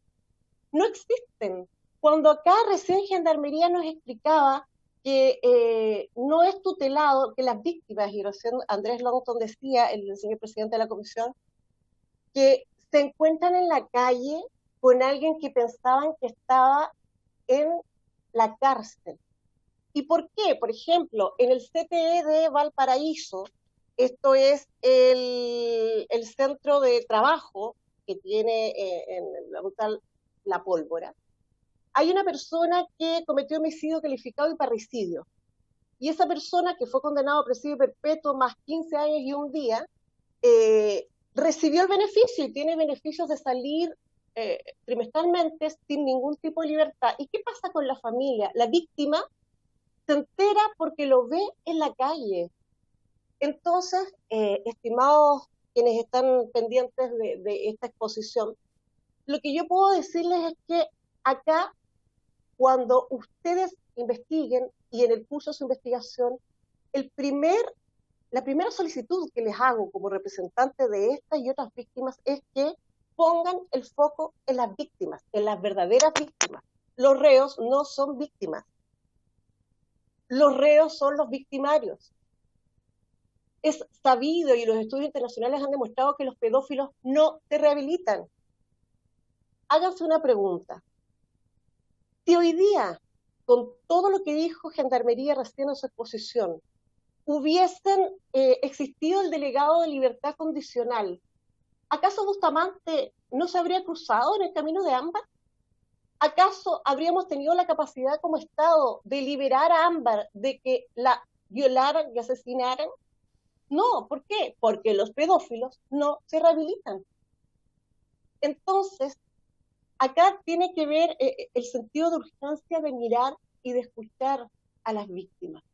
No existen. Cuando acá recién Gendarmería nos explicaba que no es tutelado, que las víctimas, y recién Andrés Longton decía, el señor presidente de la comisión, que se encuentran en la calle con alguien que pensaban que estaba en la cárcel. ¿Y por qué? Por ejemplo, en el CTE de Valparaíso, esto es el centro de trabajo que tiene en la ruta La Pólvora, hay una persona que cometió homicidio calificado y parricidio. Y esa persona que fue condenado a presidio perpetuo más 15 años y un día, recibió el beneficio y tiene beneficios de salir trimestralmente sin ningún tipo de libertad. ¿Y qué pasa con la familia? La víctima se entera porque lo ve en la calle. Entonces, estimados quienes están pendientes de esta exposición, lo que yo puedo decirles es que acá, cuando ustedes investiguen y en el curso de su investigación, la primera solicitud que les hago como representante de estas y otras víctimas es que pongan el foco en las víctimas, en las verdaderas víctimas. Los reos no son víctimas. Los reos son los victimarios. Es sabido y los estudios internacionales han demostrado que los pedófilos no se rehabilitan. Háganse una pregunta. Si hoy día, con todo lo que dijo Gendarmería recién en su exposición, hubiesen existido el delegado de libertad condicional, ¿acaso Bustamante no se habría cruzado en el camino de Ámbar? ¿Acaso habríamos tenido la capacidad como Estado de liberar a Ámbar de que la violaran y asesinaran? No, ¿por qué? Porque los pedófilos no se rehabilitan. Entonces, acá tiene que ver el sentido de urgencia de mirar y de escuchar a las víctimas.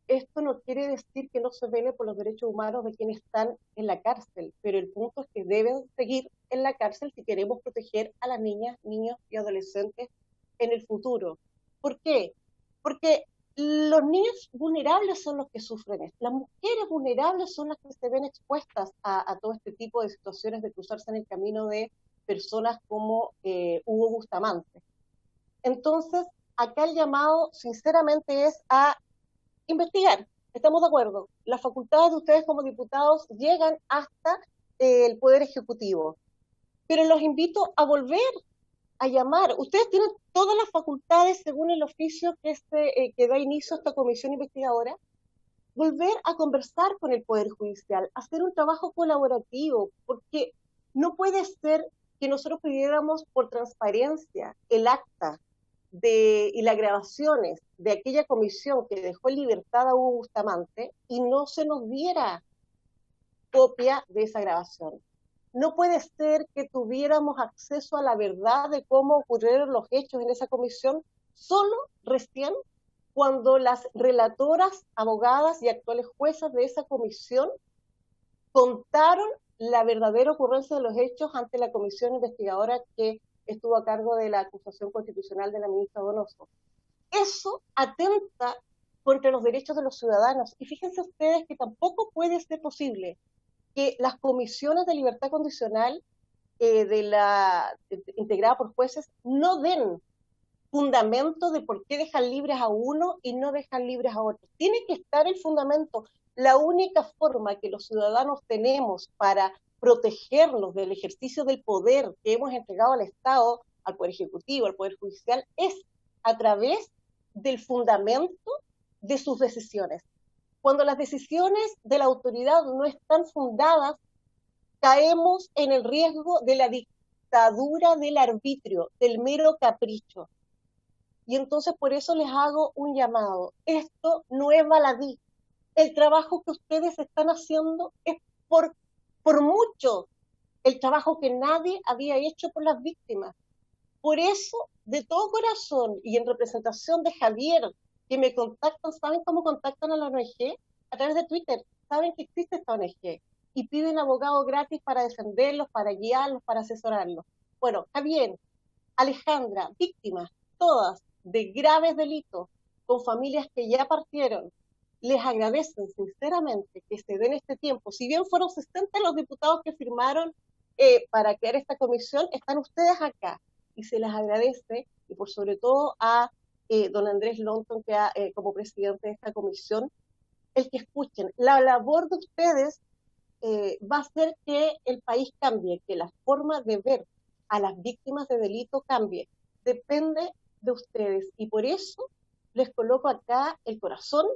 Esto no quiere decir que no se vele por los derechos humanos de quienes están en la cárcel, pero el punto es que deben seguir en la cárcel si queremos proteger a las niñas, niños y adolescentes en el futuro. ¿Por qué? Porque los niños vulnerables son los que sufren esto. Las mujeres vulnerables son las que se ven expuestas a todo este tipo de situaciones de cruzarse en el camino de personas como Hugo Bustamante. Entonces, acá el llamado, sinceramente, es a investigar. Estamos de acuerdo. Las facultades de ustedes como diputados llegan hasta el Poder Ejecutivo. Pero los invito a volver a llamar. Ustedes tienen todas las facultades según el oficio que da inicio a esta comisión investigadora. Volver a conversar con el Poder Judicial, hacer un trabajo colaborativo, porque no puede ser que nosotros pidiéramos por transparencia el acta y las grabaciones de aquella comisión que dejó en libertad a Hugo Bustamante y no se nos diera copia de esa grabación. No puede ser que tuviéramos acceso a la verdad de cómo ocurrieron los hechos en esa comisión solo recién cuando las relatoras, abogadas y actuales juezas de esa comisión contaron la verdadera ocurrencia de los hechos ante la comisión investigadora que estuvo a cargo de la acusación constitucional de la ministra Donoso. Eso atenta contra los derechos de los ciudadanos. Y fíjense ustedes que tampoco puede ser posible que las comisiones de libertad condicional integrada por jueces no den fundamento de por qué dejan libres a uno y no dejan libres a otros. Tiene que estar el fundamento. La única forma que los ciudadanos tenemos para protegernos del ejercicio del poder que hemos entregado al Estado, al Poder Ejecutivo, al Poder Judicial, es a través del fundamento de sus decisiones. Cuando las decisiones de la autoridad no están fundadas, caemos en el riesgo de la dictadura del arbitrio, del mero capricho. Y entonces por eso les hago un llamado. Esto no es baladí. El trabajo que ustedes están haciendo es por mucho el trabajo que nadie había hecho por las víctimas. Por eso, de todo corazón y en representación de Javier, que me contactan, ¿saben cómo contactan a la ONG? A través de Twitter. Saben que existe esta ONG y piden abogados gratis para defenderlos, para guiarlos, para asesorarlos. Bueno, Javier, Alejandra, víctimas, todas, de graves delitos, con familias que ya partieron, les agradecen sinceramente que se den este tiempo. Si bien fueron 60 los diputados que firmaron para crear esta comisión, están ustedes acá y se les agradece, y por sobre todo a don Andrés Lonton, que como presidente de esta comisión, el que escuchen. La labor de ustedes va a hacer que el país cambie, que la forma de ver a las víctimas de delito cambie. Depende de ustedes y por eso les coloco acá el corazón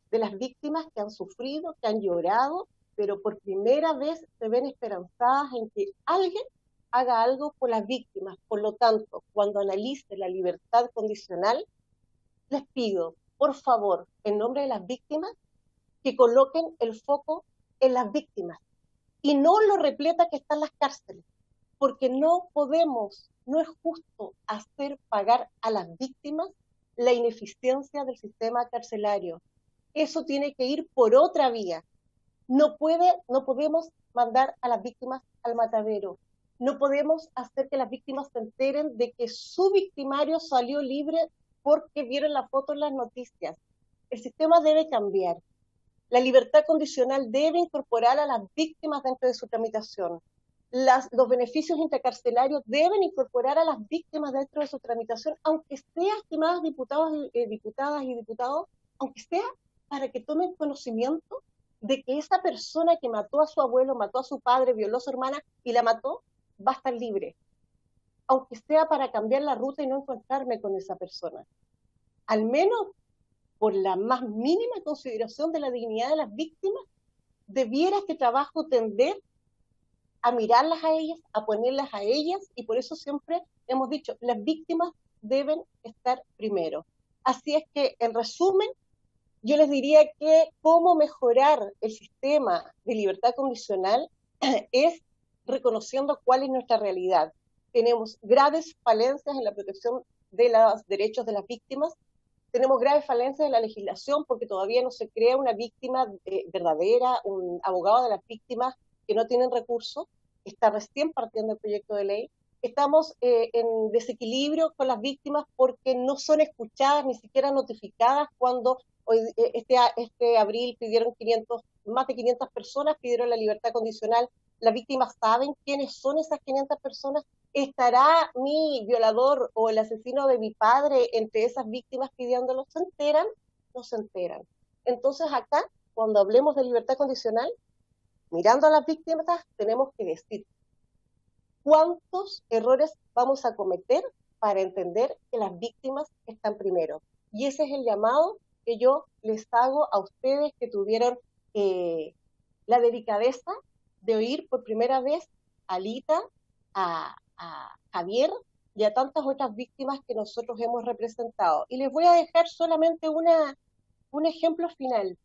de las víctimas que han sufrido, que han llorado, pero por primera vez se ven esperanzadas en que alguien haga algo por las víctimas. Por lo tanto, cuando analice la libertad condicional, les pido, por favor, en nombre de las víctimas, que coloquen el foco en las víctimas y no lo repleta que están las cárceles, porque no podemos, no es justo hacer pagar a las víctimas la ineficiencia del sistema carcelario. Eso tiene que ir por otra vía. No podemos mandar a las víctimas al matadero. No podemos hacer que las víctimas se enteren de que su victimario salió libre porque vieron la foto en las noticias. El sistema debe cambiar. La libertad condicional debe incorporar a las víctimas dentro de su tramitación. Los beneficios intercarcelarios deben incorporar a las víctimas dentro de su tramitación, aunque sea, estimadas diputadas y diputados, aunque sea para que tomen conocimiento de que esa persona que mató a su abuelo, mató a su padre, violó a su hermana y la mató, va a estar libre. Aunque sea para cambiar la ruta y no encontrarme con esa persona. Al menos por la más mínima consideración de la dignidad de las víctimas, debiera este trabajo tender a mirarlas a ellas, a ponerlas a ellas, y por eso siempre hemos dicho, las víctimas deben estar primero. Así es que, en resumen, yo les diría que cómo mejorar el sistema de libertad condicional es reconociendo cuál es nuestra realidad. Tenemos graves falencias en la protección de los derechos de las víctimas, tenemos graves falencias en la legislación porque todavía no se crea una víctima verdadera, un abogado de las víctimas que no tienen recursos, está recién partiendo el proyecto de ley. Estamos en desequilibrio con las víctimas porque no son escuchadas, ni siquiera notificadas cuando este abril pidieron más de 500 personas, pidieron la libertad condicional. Las víctimas saben quiénes son esas 500 personas. ¿Estará mi violador o el asesino de mi padre entre esas víctimas pidiéndolo? ¿Se enteran? No se enteran. Entonces acá, cuando hablemos de libertad condicional, mirando a las víctimas, tenemos que decir cuántos errores vamos a cometer para entender que las víctimas están primero. Y ese es el llamado que yo les hago a ustedes que tuvieron la delicadeza de oír por primera vez a Lita, a Javier y a tantas otras víctimas que nosotros hemos representado. Y les voy a dejar solamente un ejemplo final.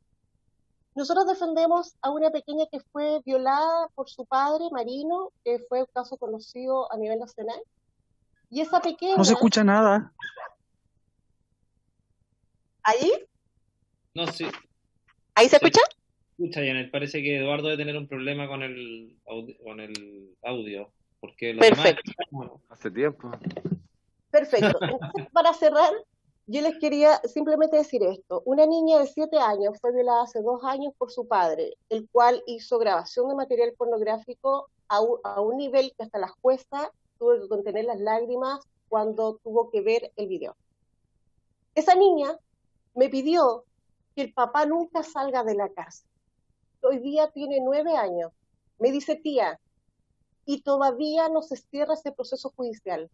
Nosotros defendemos a una pequeña que fue violada por su padre, Marino, que fue un caso conocido a nivel nacional. Y esa pequeña... No se escucha nada. ¿Ahí? No, sí. ¿Ahí se escucha? Escucha, Janet, parece que Eduardo debe tener un problema con el audio. Porque los Perfecto. demás... Hace tiempo. Perfecto. Entonces, para cerrar, yo les quería simplemente decir esto. Una niña de 7 años fue violada hace 2 años por su padre, el cual hizo grabación de material pornográfico a un nivel que hasta la jueza tuvo que contener las lágrimas cuando tuvo que ver el video. Esa niña me pidió que el papá nunca salga de la cárcel. Hoy día tiene 9 años. Me dice, tía, y todavía no se cierra ese proceso judicial.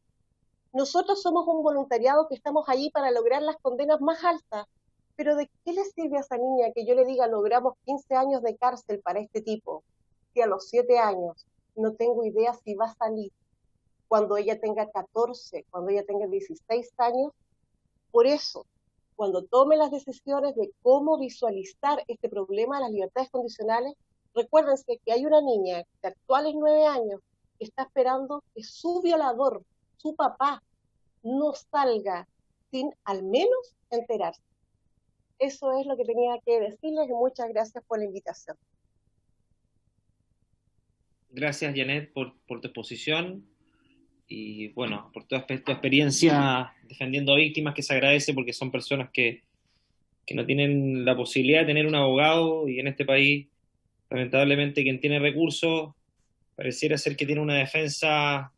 Nosotros somos un voluntariado que estamos ahí para lograr las condenas más altas, pero ¿de qué le sirve a esa niña que yo le diga logramos 15 años de cárcel para este tipo, si a los 7 años no tengo idea si va a salir cuando ella tenga 14, cuando ella tenga 16 años? Por eso, cuando tome las decisiones de cómo visualizar este problema de las libertades condicionales, recuérdense que hay una niña de actuales 9 años que está esperando que su violador, su papá, no salga sin al menos enterarse. Eso es lo que tenía que decirles y muchas gracias por la invitación. Gracias, Janet, por tu exposición y, bueno, por tu experiencia defendiendo a víctimas, que se agradece porque son personas que no tienen la posibilidad de tener un abogado, y en este país, lamentablemente, quien tiene recursos pareciera ser que tiene una defensa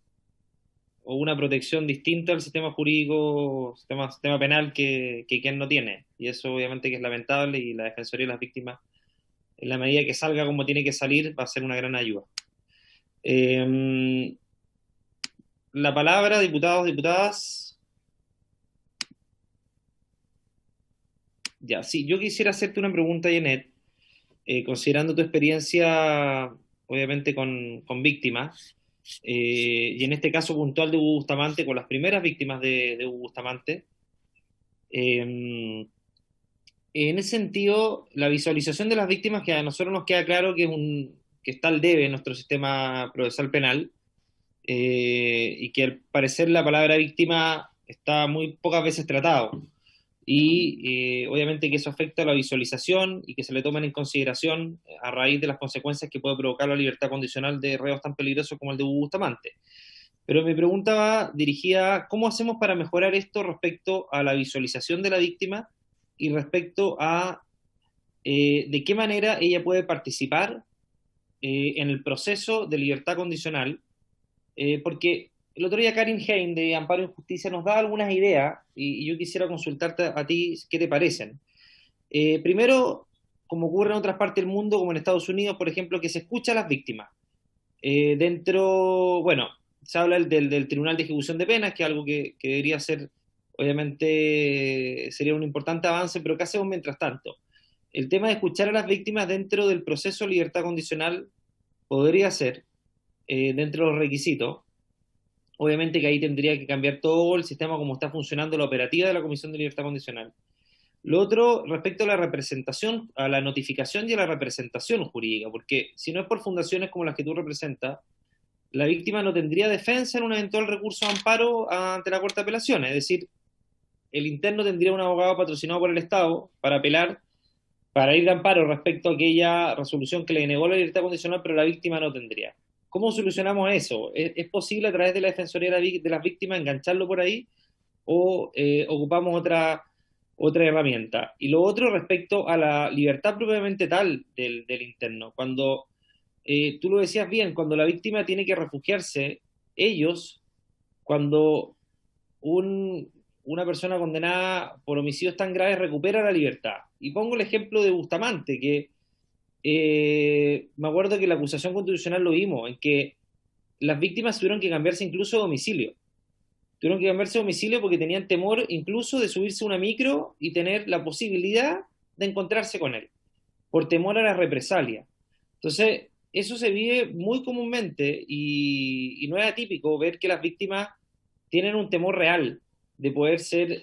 o una protección distinta al sistema jurídico, sistema penal que quien no tiene. Y eso obviamente que es lamentable, y la Defensoría de las Víctimas, en la medida que salga como tiene que salir, va a ser una gran ayuda. La palabra, diputados, diputadas. Ya, sí, yo quisiera hacerte una pregunta, Janet, considerando tu experiencia, obviamente, con víctimas, y en este caso puntual de Hugo Bustamante, con las primeras víctimas de Hugo Bustamante. En ese sentido, la visualización de las víctimas, que a nosotros nos queda claro que está al debe en nuestro sistema procesal penal, y que al parecer la palabra víctima está muy pocas veces tratado. Y obviamente que eso afecta a la visualización y que se le tomen en consideración a raíz de las consecuencias que puede provocar la libertad condicional de reos tan peligrosos como el de Hugo Bustamante. Pero mi pregunta va dirigida a cómo hacemos para mejorar esto respecto a la visualización de la víctima y respecto a de qué manera ella puede participar en el proceso de libertad condicional, porque el otro día Karin Hein de Amparo y Justicia nos da algunas ideas, y yo quisiera consultarte a ti qué te parecen. Primero, como ocurre en otras partes del mundo, como en Estados Unidos, por ejemplo, que se escucha a las víctimas. Bueno, se habla del Tribunal de Ejecución de Penas, que es algo que debería ser, obviamente, sería un importante avance, pero ¿qué hacemos mientras tanto? El tema de escuchar a las víctimas dentro del proceso de libertad condicional podría ser, dentro de los requisitos. Obviamente que ahí tendría que cambiar todo el sistema como está funcionando la operativa de la Comisión de Libertad Condicional. Lo otro, respecto a la representación, a la notificación y a la representación jurídica, porque si no es por fundaciones como las que tú representas, la víctima no tendría defensa en un eventual recurso de amparo ante la Corte de Apelaciones. Es decir, el interno tendría un abogado patrocinado por el Estado para apelar, para ir de amparo respecto a aquella resolución que le negó la libertad condicional, pero la víctima no tendría. ¿Cómo solucionamos eso? ¿Es posible a través de la Defensoría de las Víctimas engancharlo por ahí, o ocupamos otra herramienta? Y lo otro, respecto a la libertad propiamente tal del interno. Cuando, tú lo decías bien, cuando la víctima tiene que refugiarse, cuando una persona condenada por homicidios tan graves recupera la libertad. Y pongo el ejemplo de Bustamante, que me acuerdo que la acusación constitucional lo vimos, en que las víctimas tuvieron que cambiarse incluso de domicilio. Tuvieron que cambiarse de domicilio porque tenían temor incluso de subirse a una micro y tener la posibilidad de encontrarse con él, por temor a la represalia. Entonces, eso se vive muy comúnmente, y no es atípico ver que las víctimas tienen un temor real de poder ser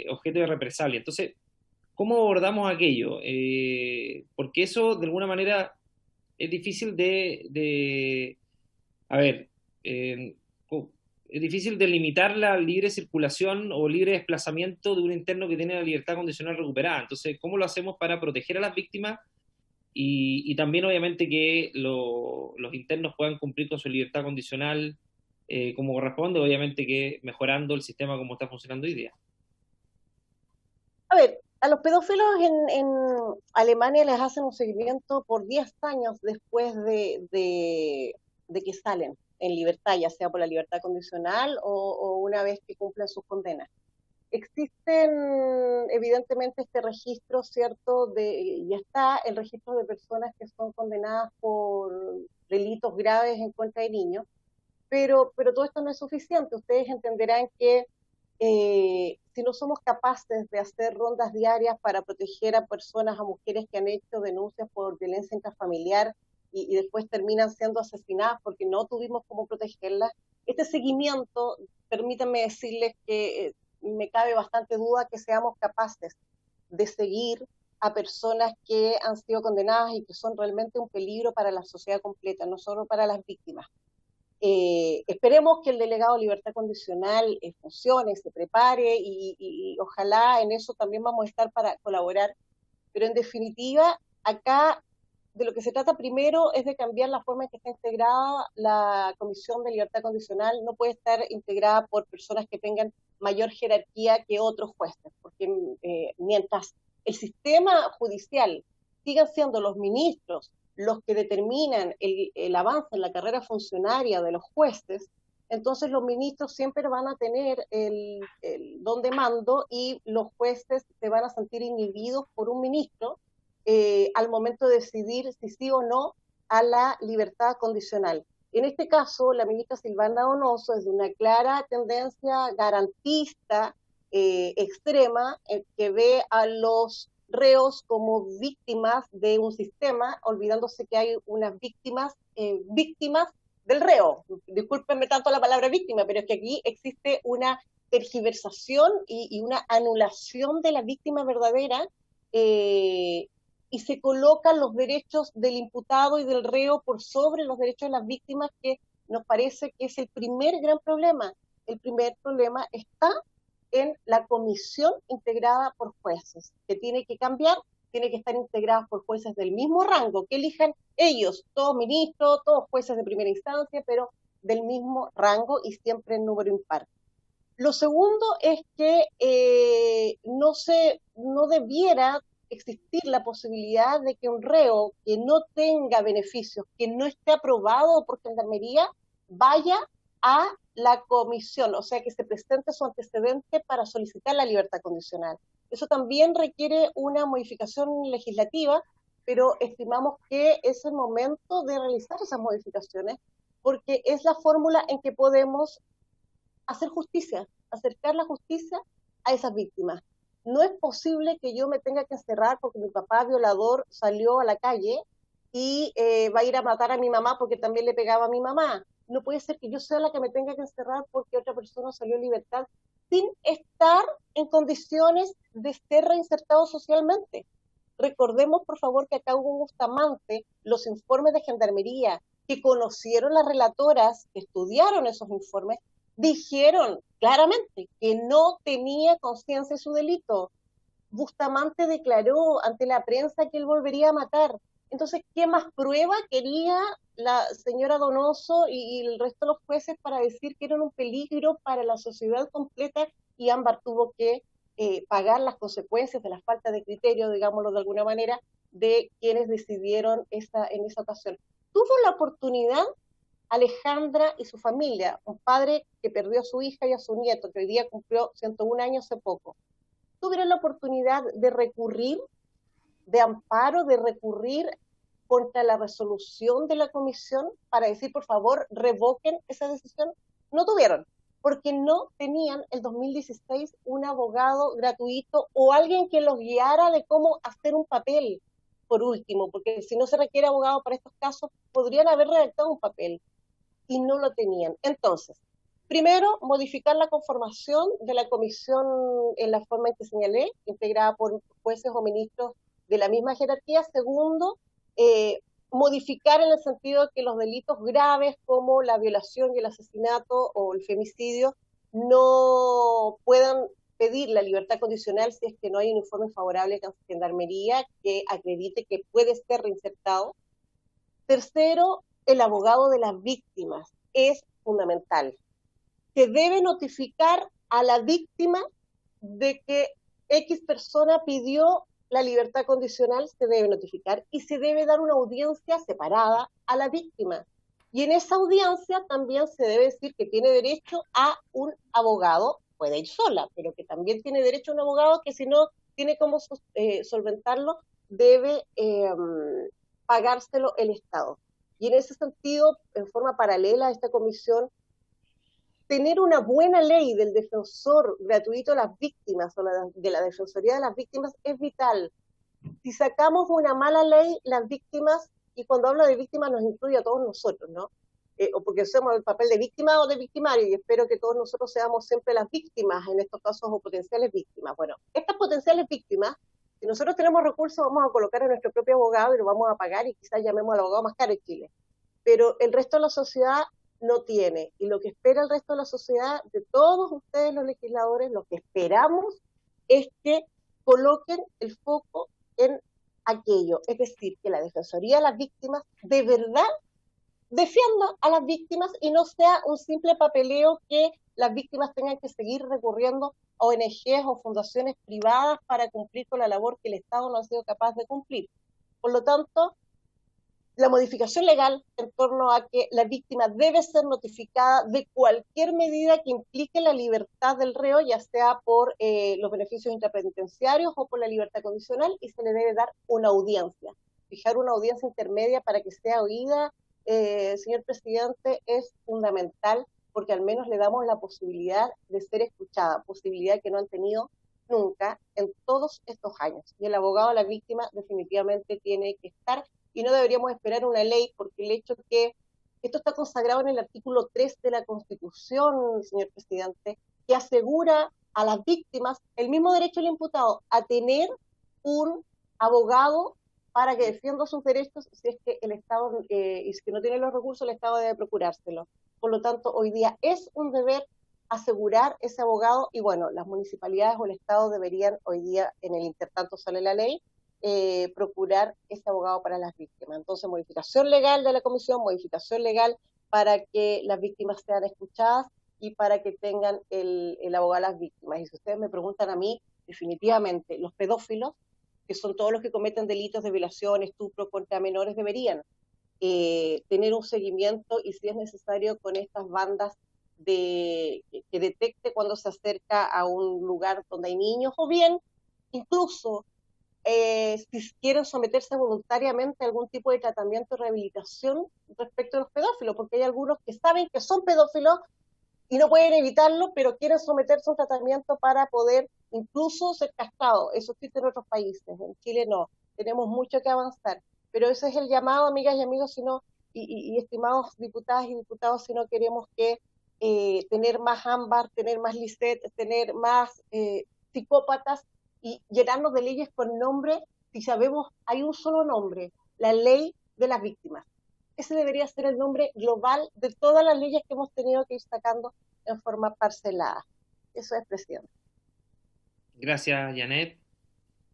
objeto de represalia. Entonces, ¿cómo abordamos aquello? Porque eso, de alguna manera, es difícil es difícil de limitar la libre circulación o libre desplazamiento de un interno que tiene la libertad condicional recuperada. Entonces, ¿cómo lo hacemos para proteger a las víctimas y también, obviamente, que los internos puedan cumplir con su libertad condicional como corresponde, obviamente que mejorando el sistema como está funcionando hoy día? A ver, a los pedófilos en Alemania les hacen un seguimiento por 10 años después de de que salen en libertad, ya sea por la libertad condicional o una vez que cumplen sus condenas. Existen, evidentemente, este registro, ¿cierto? Ya está el registro de personas que son condenadas por delitos graves en contra de niños, pero todo esto no es suficiente. Ustedes entenderán que si no somos capaces de hacer rondas diarias para proteger a personas, a mujeres que han hecho denuncias por violencia intrafamiliar y después terminan siendo asesinadas porque no tuvimos cómo protegerlas, este seguimiento, permítanme decirles que me cabe bastante duda que seamos capaces de seguir a personas que han sido condenadas y que son realmente un peligro para la sociedad completa, no solo para las víctimas. Esperemos que el delegado de libertad condicional funcione, se prepare y ojalá en eso también vamos a estar para colaborar. Pero en definitiva, acá de lo que se trata primero es de cambiar la forma en que está integrada la Comisión de Libertad Condicional. No puede estar integrada por personas que tengan mayor jerarquía que otros jueces, porque mientras el sistema judicial sigan siendo los ministros los que determinan el avance en la carrera funcionaria de los jueces, entonces los ministros siempre van a tener el don de mando y los jueces se van a sentir inhibidos por un ministro al momento de decidir si sí o no a la libertad condicional. En este caso, la ministra Silvana Donoso es de una clara tendencia garantista extrema que ve a los reos como víctimas de un sistema, olvidándose que hay unas víctimas del reo. Discúlpenme tanto la palabra víctima, pero es que aquí existe una tergiversación y una anulación de la víctima verdadera y se colocan los derechos del imputado y del reo por sobre los derechos de las víctimas, que nos parece que es el primer gran problema. El primer problema está en la comisión integrada por jueces, que tiene que cambiar, tiene que estar integrada por jueces del mismo rango, que elijan ellos, todos ministros, todos jueces de primera instancia, pero del mismo rango y siempre en número impar. Lo segundo es que no debiera existir la posibilidad de que un reo que no tenga beneficios, que no esté aprobado por Gendarmería, vaya a la comisión, o sea, que se presente su antecedente para solicitar la libertad condicional. Eso también requiere una modificación legislativa, pero estimamos que es el momento de realizar esas modificaciones, porque es la fórmula en que podemos hacer justicia, acercar la justicia a esas víctimas. No es posible que yo me tenga que encerrar porque mi papá violador salió a la calle y va a ir a matar a mi mamá porque también le pegaba a mi mamá. No puede ser que yo sea la que me tenga que encerrar porque otra persona salió en libertad sin estar en condiciones de ser reinsertado socialmente. Recordemos, por favor, que acá hubo Bustamante, los informes de Gendarmería, que conocieron las relatoras, que estudiaron esos informes, dijeron claramente que no tenía conciencia de su delito. Bustamante declaró ante la prensa que él volvería a matar. Entonces, ¿qué más prueba quería la señora Donoso y el resto de los jueces para decir que eran un peligro para la sociedad completa? Y Ámbar tuvo que pagar las consecuencias de la falta de criterio, digámoslo de alguna manera, de quienes decidieron en esa ocasión. Tuvo la oportunidad Alejandra y su familia, un padre que perdió a su hija y a su nieto, que hoy día cumplió 101 años hace poco. Tuvieron la oportunidad de recurrir, de amparo, de recurrir contra la resolución de la comisión para decir, por favor, revoquen esa decisión. No tuvieron, porque no tenían el 2016 un abogado gratuito o alguien que los guiara de cómo hacer un papel, por último, porque si no se requiere abogado para estos casos, podrían haber redactado un papel y no lo tenían. Entonces, primero, modificar la conformación de la comisión en la forma en que señalé, integrada por jueces o ministros de la misma jerarquía. Segundo, modificar en el sentido de que los delitos graves como la violación y el asesinato o el femicidio no puedan pedir la libertad condicional si es que no hay un informe favorable de Gendarmería que acredite que puede ser reinsertado. Tercero, el abogado de las víctimas es fundamental. Se debe notificar a la víctima de que X persona pidió la libertad condicional, se debe notificar y se debe dar una audiencia separada a la víctima. Y en esa audiencia también se debe decir que tiene derecho a un abogado, puede ir sola, pero que también tiene derecho a un abogado que si no tiene cómo solventarlo, debe pagárselo el Estado. Y en ese sentido, en forma paralela a esta comisión, tener una buena ley del defensor gratuito a las víctimas o de la Defensoría de las Víctimas es vital. Si sacamos una mala ley, las víctimas, y cuando hablo de víctimas nos incluye a todos nosotros, ¿no? O porque hacemos el papel de víctima o de victimario, y espero que todos nosotros seamos siempre las víctimas en estos casos o potenciales víctimas. Bueno, estas potenciales víctimas, si nosotros tenemos recursos, vamos a colocar a nuestro propio abogado y lo vamos a pagar y quizás llamemos al abogado más caro en Chile. Pero el resto de la sociedad no tiene, y lo que espera el resto de la sociedad, de todos ustedes los legisladores, lo que esperamos es que coloquen el foco en aquello, es decir, que la Defensoría de las Víctimas de verdad defienda a las víctimas y no sea un simple papeleo que las víctimas tengan que seguir recurriendo a ONGs o fundaciones privadas para cumplir con la labor que el Estado no ha sido capaz de cumplir. Por lo tanto, la modificación legal en torno a que la víctima debe ser notificada de cualquier medida que implique la libertad del reo, ya sea por los beneficios intrapenitenciarios o por la libertad condicional, y se le debe dar una audiencia. Fijar una audiencia intermedia para que sea oída, señor presidente, es fundamental, porque al menos le damos la posibilidad de ser escuchada, posibilidad que no han tenido nunca en todos estos años. Y el abogado de la víctima definitivamente tiene que estar, y no deberíamos esperar una ley, porque el hecho que esto está consagrado en el artículo 3 de la Constitución, señor presidente, que asegura a las víctimas el mismo derecho del imputado a tener un abogado para que defienda sus derechos, si es que el Estado, y si no tiene los recursos, el Estado debe procurárselo. Por lo tanto, hoy día es un deber asegurar ese abogado, y bueno, las municipalidades o el Estado deberían hoy día, en el intertanto sale la ley, procurar ese abogado para las víctimas. Entonces, modificación legal de la comisión, modificación legal para que las víctimas sean escuchadas y para que tengan el abogado a las víctimas. Y si ustedes me preguntan a mí, definitivamente, los pedófilos, que son todos los que cometen delitos de violación, estupro contra menores, deberían tener un seguimiento, y si es necesario, con estas bandas que detecte cuando se acerca a un lugar donde hay niños, o bien, incluso, si quieren someterse voluntariamente a algún tipo de tratamiento de rehabilitación respecto a los pedófilos, porque hay algunos que saben que son pedófilos y no pueden evitarlo, pero quieren someterse a un tratamiento para poder incluso ser castrados. Eso existe en otros países, en Chile no, tenemos mucho que avanzar, pero ese es el llamado, amigas y amigos, y estimados diputadas y diputados, si no queremos que tener más ámbar, tener más Lisset, tener más psicópatas, y llenarnos de leyes con nombre, si sabemos, hay un solo nombre, la ley de las víctimas. Ese debería ser el nombre global de todas las leyes que hemos tenido que ir sacando en forma parcelada. Eso es, presidente. Gracias, Janet,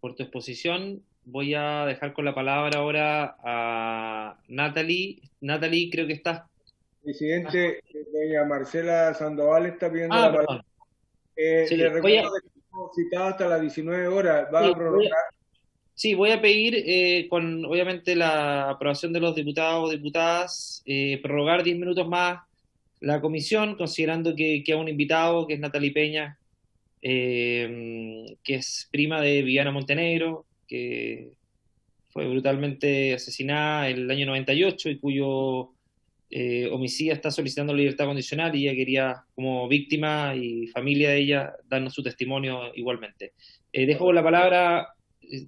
por tu exposición. Voy a dejar con la palabra ahora a Natalie. Natalie, creo que estás... Presidente, doña Marcela Sandoval está pidiendo la palabra. Sí, le recuerdo que estamos citados hasta las 19 horas. ¿Va a prorrogar? Sí, voy a pedir, con obviamente la aprobación de los diputados o diputadas, prorrogar 10 minutos más la comisión, considerando que queda un invitado, que es Natalie Peña, que es prima de Viviana Montenegro, que fue brutalmente asesinada en el año 98 y cuyo homicida está solicitando libertad condicional, y ella quería, como víctima y familia de ella, darnos su testimonio igualmente. Dejo la palabra.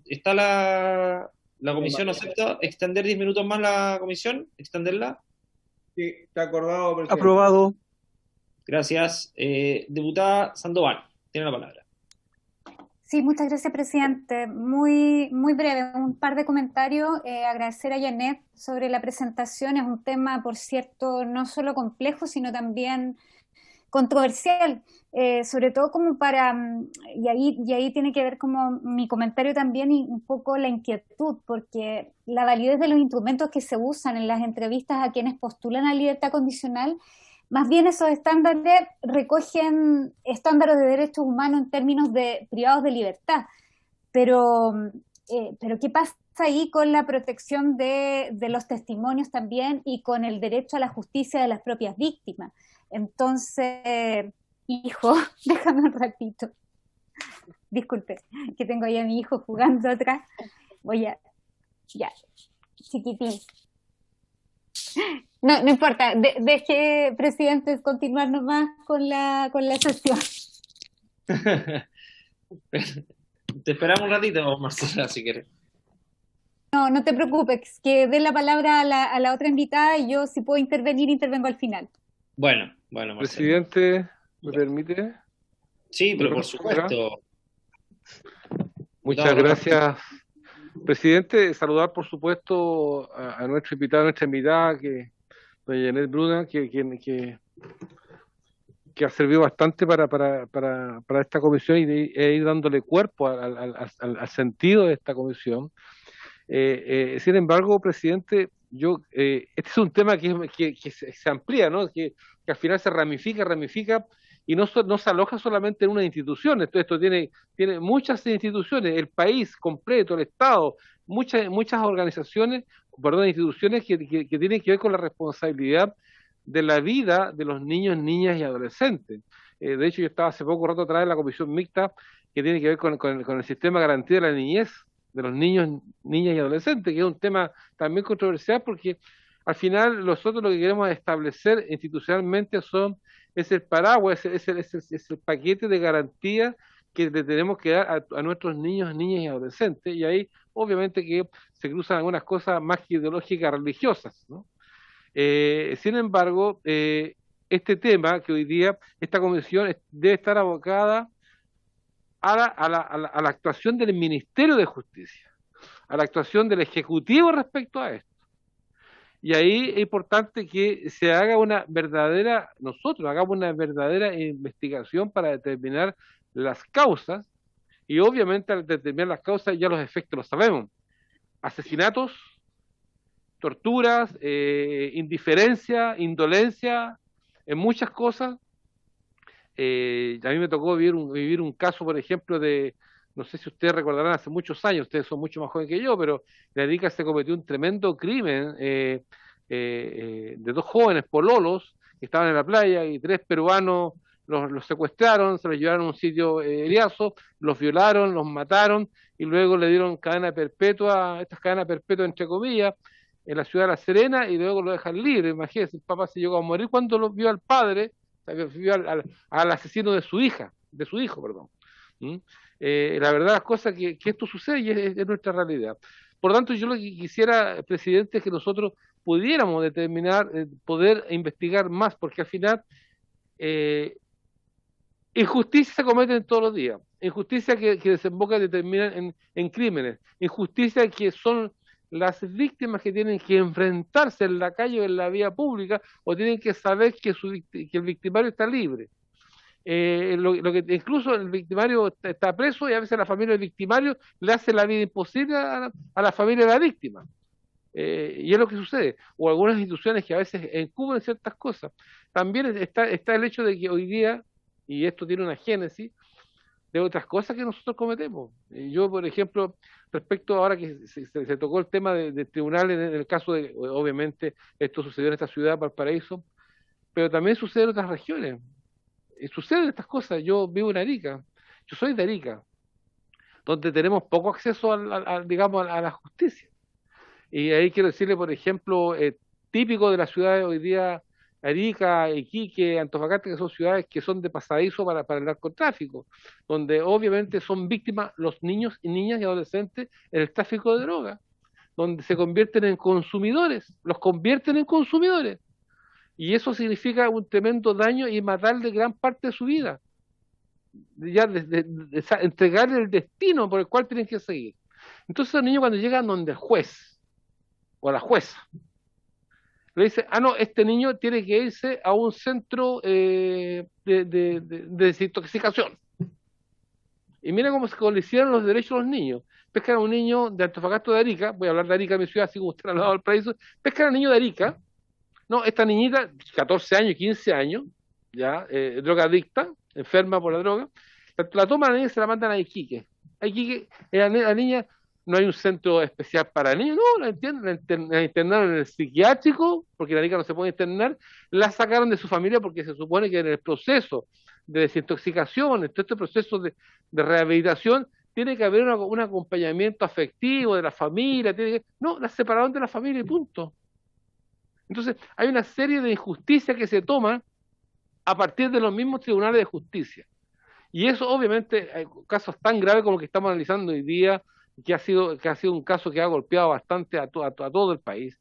¿Está la comisión? ¿Acepta extender 10 minutos más la comisión? ¿Extenderla? Sí, está acordado, presidente. Aprobado. Gracias. Diputada Sandoval, tiene la palabra. Sí, muchas gracias, presidente. Muy breve, un par de comentarios. Agradecer a Janet sobre la presentación. Es un tema, por cierto, no solo complejo, sino también controversial, sobre todo como para, y ahí tiene que ver como mi comentario también, y un poco la inquietud, porque la validez de los instrumentos que se usan en las entrevistas a quienes postulan a libertad condicional, más bien esos estándares recogen estándares de derechos humanos en términos de privados de libertad, pero ¿qué pasa ahí con la protección de los testimonios también y con el derecho a la justicia de las propias víctimas. Entonces, hijo, déjame un ratito. Disculpe, que tengo ahí a mi hijo jugando atrás. Ya, chiquitín. No importa, deje, presidente, continuar nomás con la sesión. Te esperamos un ratito, Marcela, si quieres. No te preocupes, que dé la palabra a la otra invitada y yo, si puedo intervenir, intervengo al final. Bueno, Marcela. Presidente, ¿me permite? Sí, pero por supuesto. Muchas gracias, presidente. Saludar, por supuesto, a nuestra invitada, que doña Janet Bruna, que ha servido bastante para esta comisión y de ir dándole cuerpo al sentido de esta comisión. Sin embargo, presidente, este es un tema que se amplía, ¿no? Que al final se ramifica y no se aloja solamente en una institución. Esto tiene muchas instituciones, el país completo, el Estado, muchas organizaciones, instituciones que tienen que ver con la responsabilidad de la vida de los niños, niñas y adolescentes. De hecho, yo estaba hace poco rato atrás en la comisión mixta que tiene que ver con el sistema de garantía de la niñez de los niños, niñas y adolescentes, que es un tema también controversial porque al final nosotros lo que queremos establecer institucionalmente es el paraguas, es el paquete de garantía que le tenemos que dar a nuestros niños, niñas y adolescentes, y ahí obviamente que se cruzan algunas cosas más que ideológicas, religiosas, ¿no? Sin embargo, este tema que hoy día esta comisión debe estar abocada a la actuación del Ministerio de Justicia, a la actuación del Ejecutivo respecto a esto. Y ahí es importante que nosotros hagamos una verdadera investigación para determinar las causas, y obviamente al determinar las causas ya los efectos los sabemos. Asesinatos, torturas, indiferencia, indolencia, en muchas cosas. A mí me tocó vivir un caso, por ejemplo, no sé si ustedes recordarán, hace muchos años, ustedes son mucho más jóvenes que yo, pero en Arica se cometió un tremendo crimen de dos jóvenes pololos que estaban en la playa y 3 peruanos los secuestraron, se los llevaron a un sitio eriazo, los violaron, los mataron y luego le dieron cadena perpetua, estas cadenas perpetuas entre comillas, en la ciudad de La Serena, y luego lo dejan libre. Imagínense, el papá se llegó a morir cuando lo vio al padre, vio al asesino de su hijo, perdón. La verdad, las cosas que esto sucede y es nuestra realidad. Por lo tanto, yo lo que quisiera, presidente, es que nosotros pudiéramos determinar, poder investigar más, porque al final injusticias se cometen todos los días, injusticias que desembocan y terminan en crímenes, injusticias que son las víctimas que tienen que enfrentarse en la calle o en la vía pública, o tienen que saber que el victimario está libre. Lo que incluso el victimario está preso y a veces la familia del victimario le hace la vida imposible a la familia de la víctima. Y es lo que sucede. O algunas instituciones que a veces encubren ciertas cosas. También está el hecho de que hoy día, y esto tiene una génesis, de otras cosas que nosotros cometemos. Yo, por ejemplo, respecto ahora que se tocó el tema de tribunales, en el caso de, obviamente, esto sucedió en esta ciudad, Valparaíso, pero también sucede en otras regiones. Suceden estas cosas. Yo vivo en Arica, yo soy de Arica, donde tenemos poco acceso digamos, a la justicia. Y ahí quiero decirle, por ejemplo, típico de las ciudades hoy día, Arica, Iquique, Antofagasta, que son ciudades que son de pasadizo para el narcotráfico, donde obviamente son víctimas los niños y niñas y adolescentes en el tráfico de drogas, donde se convierten en consumidores, los convierten en consumidores. Y eso significa un tremendo daño y matarle gran parte de su vida. Ya entregarle el destino por el cual tienen que seguir. Entonces los niños cuando llegan donde el juez o a la jueza, le dice, no, este niño tiene que irse a un centro de desintoxicación. Y mira cómo se colisión los derechos de los niños. Pescan a un niño de Antofagasta de Arica, voy a hablar de Arica, mi ciudad, así como usted ha hablado del paraíso, pescan a un niño de Arica, no, esta niñita, 14 años, 15 años, ya, drogadicta, enferma por la droga, la toma a la niña y se la mandan a Iquique. A Iquique, la niña no hay un centro especial para niños, no, la internaron en el psiquiátrico, porque la niña no se puede internar, la sacaron de su familia porque se supone que en el proceso de desintoxicación, en todo este proceso de rehabilitación, tiene que haber un acompañamiento afectivo de la familia, no, la separaron de la familia y punto. Entonces, hay una serie de injusticias que se toman a partir de los mismos tribunales de justicia. Y eso, obviamente, hay casos tan graves como el que estamos analizando hoy día, que ha sido un caso que ha golpeado bastante a todo el país.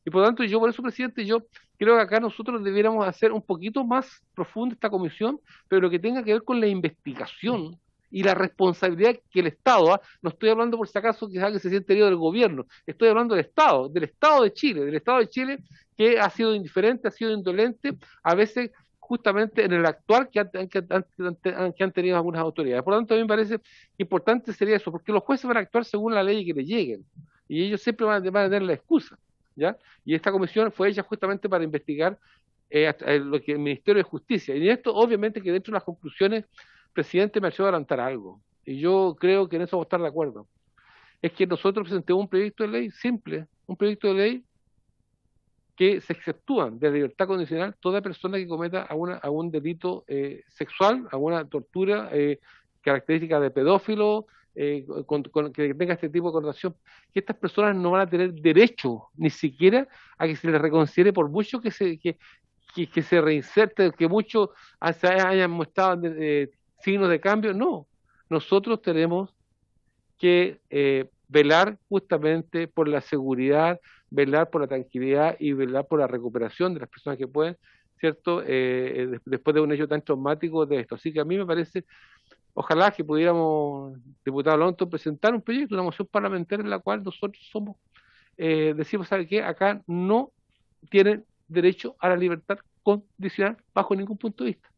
Y por lo tanto, yo por eso, presidente, yo creo que acá nosotros debiéramos hacer un poquito más profunda esta comisión, pero lo que tenga que ver con la investigación y la responsabilidad que el Estado, no estoy hablando por si acaso que se siente herido del gobierno, estoy hablando del Estado de Chile, que ha sido indiferente, ha sido indolente, a veces justamente en el actuar que han tenido algunas autoridades. Por lo tanto, a mí me parece importante sería eso, porque los jueces van a actuar según la ley que les lleguen, y ellos siempre van a tener la excusa, ¿ya? Y esta comisión fue hecha justamente para investigar lo que el Ministerio de Justicia, y en esto, obviamente, que dentro de las conclusiones, presidente, me ha hecho adelantar algo, y yo creo que en eso vamos a estar de acuerdo. Es que nosotros presentamos un proyecto de ley simple, un proyecto de ley que se exceptúan de la libertad condicional toda persona que cometa algún delito sexual, alguna tortura, característica de pedófilo, que tenga este tipo de connotación, que estas personas no van a tener derecho ni siquiera a que se les reconsidere, por mucho que se reinserte, que muchos hayan mostrado signos de cambio. No, nosotros tenemos que velar justamente por la seguridad, velar por la tranquilidad y velar por la recuperación de las personas que pueden, ¿cierto? Después de un hecho tan traumático de esto. Así que a mí me parece, ojalá que pudiéramos, diputado Alonso, presentar un proyecto, una moción parlamentaria en la cual nosotros decimos, ¿sabe qué? Acá no tienen derecho a la libertad condicional bajo ningún punto de vista.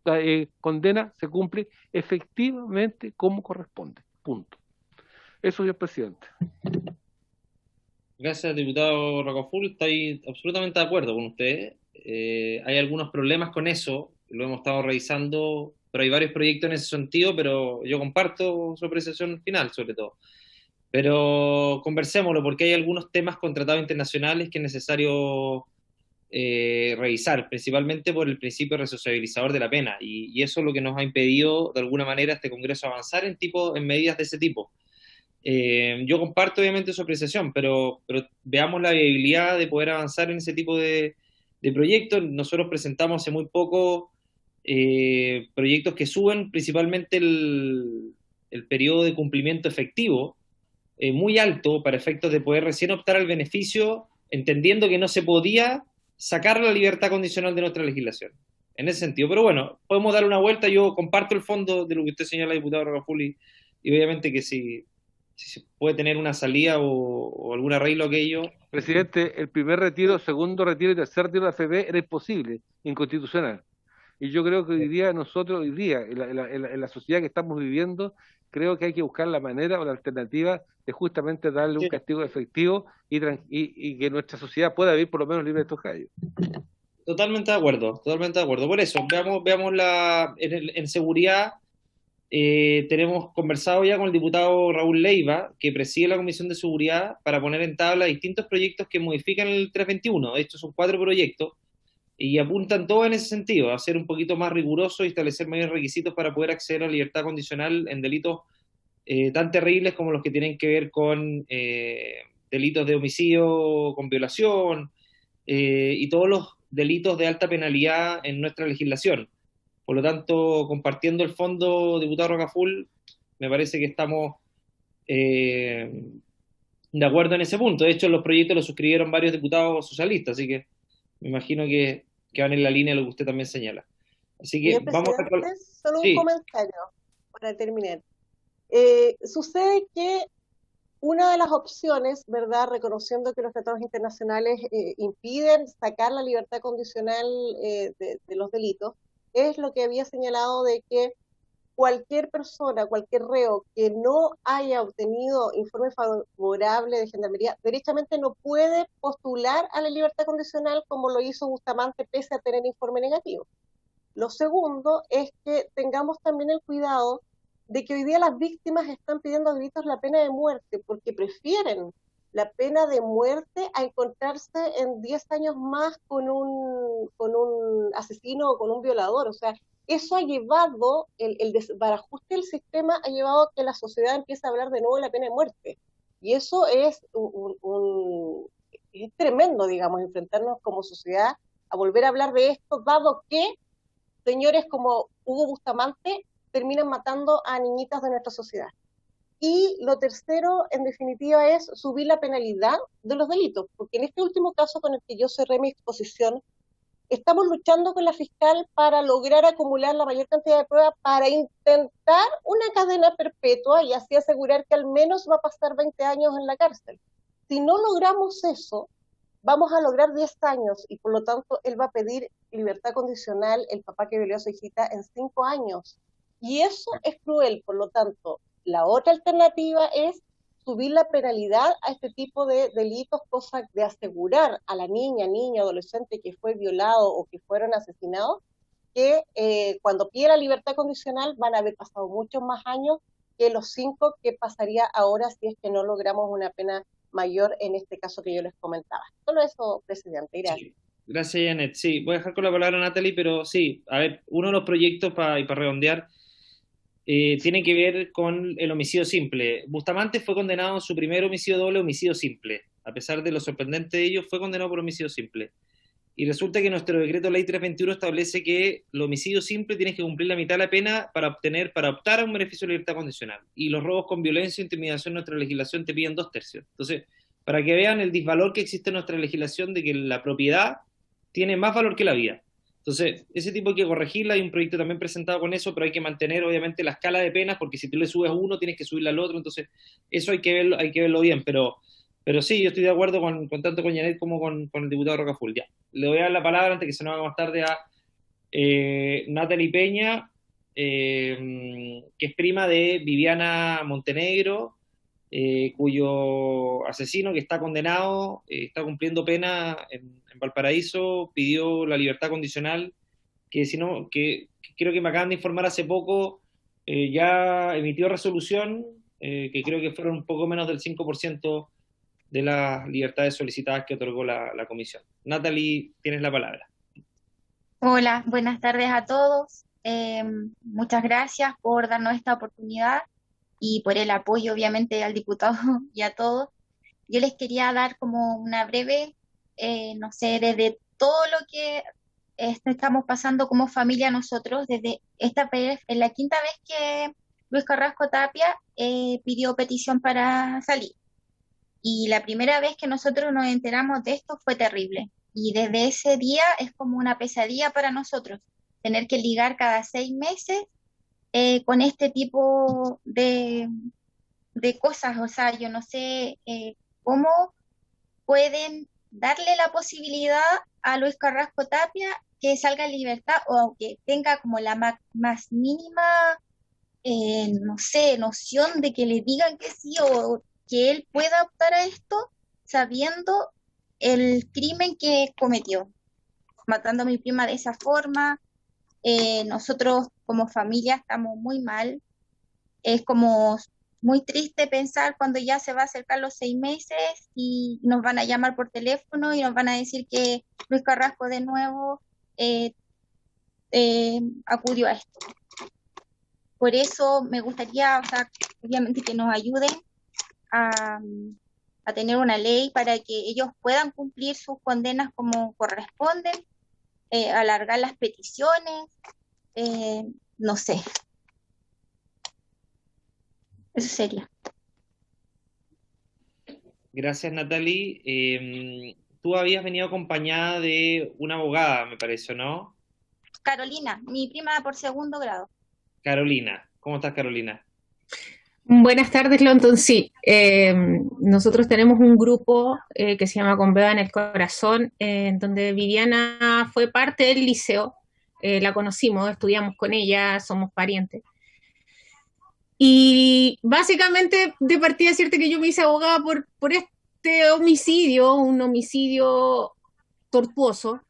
La condena se cumple efectivamente como corresponde. Punto. Eso, señor presidente. Gracias, diputado Rocafull. Estoy absolutamente de acuerdo con usted. Hay algunos problemas con eso, lo hemos estado revisando, pero hay varios proyectos en ese sentido, pero yo comparto su apreciación final, sobre todo. Pero conversémoslo, porque hay algunos temas con tratados internacionales que es necesario revisar, principalmente por el principio resociabilizador de la pena, y eso es lo que nos ha impedido de alguna manera este Congreso avanzar en medidas de ese tipo. Yo comparto obviamente su apreciación, pero veamos la viabilidad de poder avanzar en ese tipo de proyectos. Nosotros presentamos hace muy poco proyectos que suben principalmente el periodo de cumplimiento efectivo muy alto para efectos de poder recién optar al beneficio, entendiendo que no se podía sacar la libertad condicional de nuestra legislación, en ese sentido. Pero bueno, podemos dar una vuelta. Yo comparto el fondo de lo que usted señala, diputado Rocafull, y obviamente que si se puede tener una salida o algún arreglo a aquello. Presidente, el primer retiro, segundo retiro y tercer retiro de la AFP era imposible, inconstitucional. Y yo creo que hoy día nosotros, en la sociedad que estamos viviendo, creo que hay que buscar la manera o la alternativa de justamente darle un castigo efectivo y que nuestra sociedad pueda vivir por lo menos libre de estos gallos. Totalmente de acuerdo, totalmente de acuerdo. Por eso, veamos en seguridad. Tenemos conversado ya con el diputado Raúl Leiva, que preside la Comisión de Seguridad, para poner en tabla distintos proyectos que modifican el 321. De hecho, son 4 proyectos y apuntan todos en ese sentido, a ser un poquito más riguroso y establecer mayores requisitos para poder acceder a la libertad condicional en delitos tan terribles como los que tienen que ver con delitos de homicidio, con violación y todos los delitos de alta penalidad en nuestra legislación. Por lo tanto, compartiendo el fondo, diputado Rocafull, me parece que estamos de acuerdo en ese punto. De hecho, los proyectos los suscribieron varios diputados socialistas, así que me imagino que van en la línea de lo que usted también señala. Así que vamos a... Solo un comentario para terminar. Sucede que una de las opciones, ¿verdad?, reconociendo que los tratados internacionales impiden sacar la libertad condicional de los delitos, es lo que había señalado de que cualquier persona, cualquier reo que no haya obtenido informe favorable de Gendarmería, derechamente no puede postular a la libertad condicional como lo hizo Bustamante pese a tener informe negativo. Lo segundo es que tengamos también el cuidado de que hoy día las víctimas están pidiendo a gritos la pena de muerte, porque prefieren la pena de muerte a encontrarse en 10 años más con un asesino o con un violador. O sea, eso ha llevado, el desbarajuste del sistema ha llevado a que la sociedad empiece a hablar de nuevo de la pena de muerte. Y eso es es tremendo, digamos, enfrentarnos como sociedad a volver a hablar de esto, dado que señores como Hugo Bustamante terminan matando a niñitas de nuestra sociedad. Y lo tercero, en definitiva, es subir la penalidad de los delitos, porque en este último caso con el que yo cerré mi exposición, estamos luchando con la fiscal para lograr acumular la mayor cantidad de pruebas para intentar una cadena perpetua y así asegurar que al menos va a pasar 20 años en la cárcel. Si no logramos eso, vamos a lograr 10 años y por lo tanto él va a pedir libertad condicional, el papá que violó a su hijita, en 5 años. Y eso es cruel, por lo tanto, la otra alternativa es subir la penalidad a este tipo de delitos, cosa de asegurar a la niña, adolescente que fue violado o que fueron asesinados, que cuando pide la libertad condicional van a haber pasado muchos más años que los 5 que pasaría ahora si es que no logramos una pena mayor en este caso que yo les comentaba. Solo eso, presidente. Gracias. Sí. Gracias, Janet. Sí, voy a dejar con la palabra a Natalie, pero sí, a ver, uno de los proyectos, para redondear, tiene que ver con el homicidio simple. Bustamante fue condenado en su primer homicidio doble, homicidio simple. A pesar de lo sorprendente de ello, fue condenado por homicidio simple. Y resulta que nuestro decreto ley 321 establece que el homicidio simple tienes que cumplir la mitad de la pena para optar a un beneficio de libertad condicional. Y los robos con violencia e intimidación en nuestra legislación te piden 2/3. Entonces, para que vean el disvalor que existe en nuestra legislación de que la propiedad tiene más valor que la vida. Entonces, ese tipo hay que corregirla, hay un proyecto también presentado con eso, pero hay que mantener obviamente la escala de penas, porque si tú le subes a uno, tienes que subirle al otro, entonces eso hay que verlo bien, pero sí, yo estoy de acuerdo tanto con Janet como con el diputado Rocafull. Ya, le voy a dar la palabra antes que se nos haga más tarde a Natalie Peña, que es prima de Viviana Montenegro, cuyo asesino que está condenado, está cumpliendo pena en Valparaíso, pidió la libertad condicional, que creo que me acaban de informar hace poco, ya emitió resolución, que creo que fueron un poco menos del 5% de las libertades solicitadas que otorgó la comisión. Natalie, tienes la palabra. Hola, buenas tardes a todos. Muchas gracias por darnos esta oportunidad y por el apoyo, obviamente, al diputado y a todos. Yo les quería dar como una breve, no sé, desde todo lo que estamos pasando como familia nosotros, desde esta vez, es la quinta vez que Luis Carrasco Tapia pidió petición para salir. Y la primera vez que nosotros nos enteramos de esto fue terrible. Y desde ese día es como una pesadilla para nosotros, tener que ligar cada 6 meses con este tipo de cosas. O sea, yo no sé cómo pueden darle la posibilidad a Luis Carrasco Tapia que salga en libertad o que tenga como la más mínima, no sé, noción de que le digan que sí o que él pueda optar a esto sabiendo el crimen que cometió, matando a mi prima de esa forma. Nosotros como familia estamos muy mal. Es como muy triste pensar cuando ya se va a acercar los 6 meses y nos van a llamar por teléfono y nos van a decir que Luis Carrasco de nuevo acudió a esto. Por eso me gustaría, o sea, obviamente que nos ayuden a tener una ley para que ellos puedan cumplir sus condenas como corresponden, alargar las peticiones, no sé. Eso sería. Gracias, Natalie. Tú habías venido acompañada de una abogada, me parece, ¿no? Carolina, mi prima por 2º grado. Carolina. ¿Cómo estás, Carolina? Buenas tardes, Lonton. Sí, nosotros tenemos un grupo que se llama Con Beba en el Corazón, en donde Viviana fue parte del liceo, la conocimos, estudiamos con ella, somos parientes. Y básicamente, de partida, es cierto que yo me hice abogada por este homicidio, un homicidio tortuoso,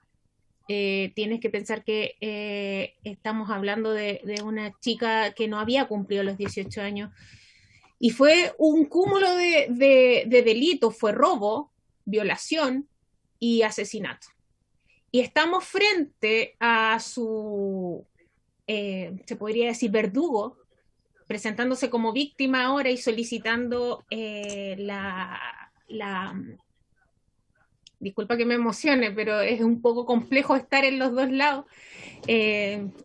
tienes que pensar que estamos hablando de una chica que no había cumplido los 18 años y fue un cúmulo de delitos, fue robo, violación y asesinato. Y estamos frente a su, se podría decir, verdugo, presentándose como víctima ahora y solicitando disculpa que me emocione, pero es un poco complejo estar en los dos lados.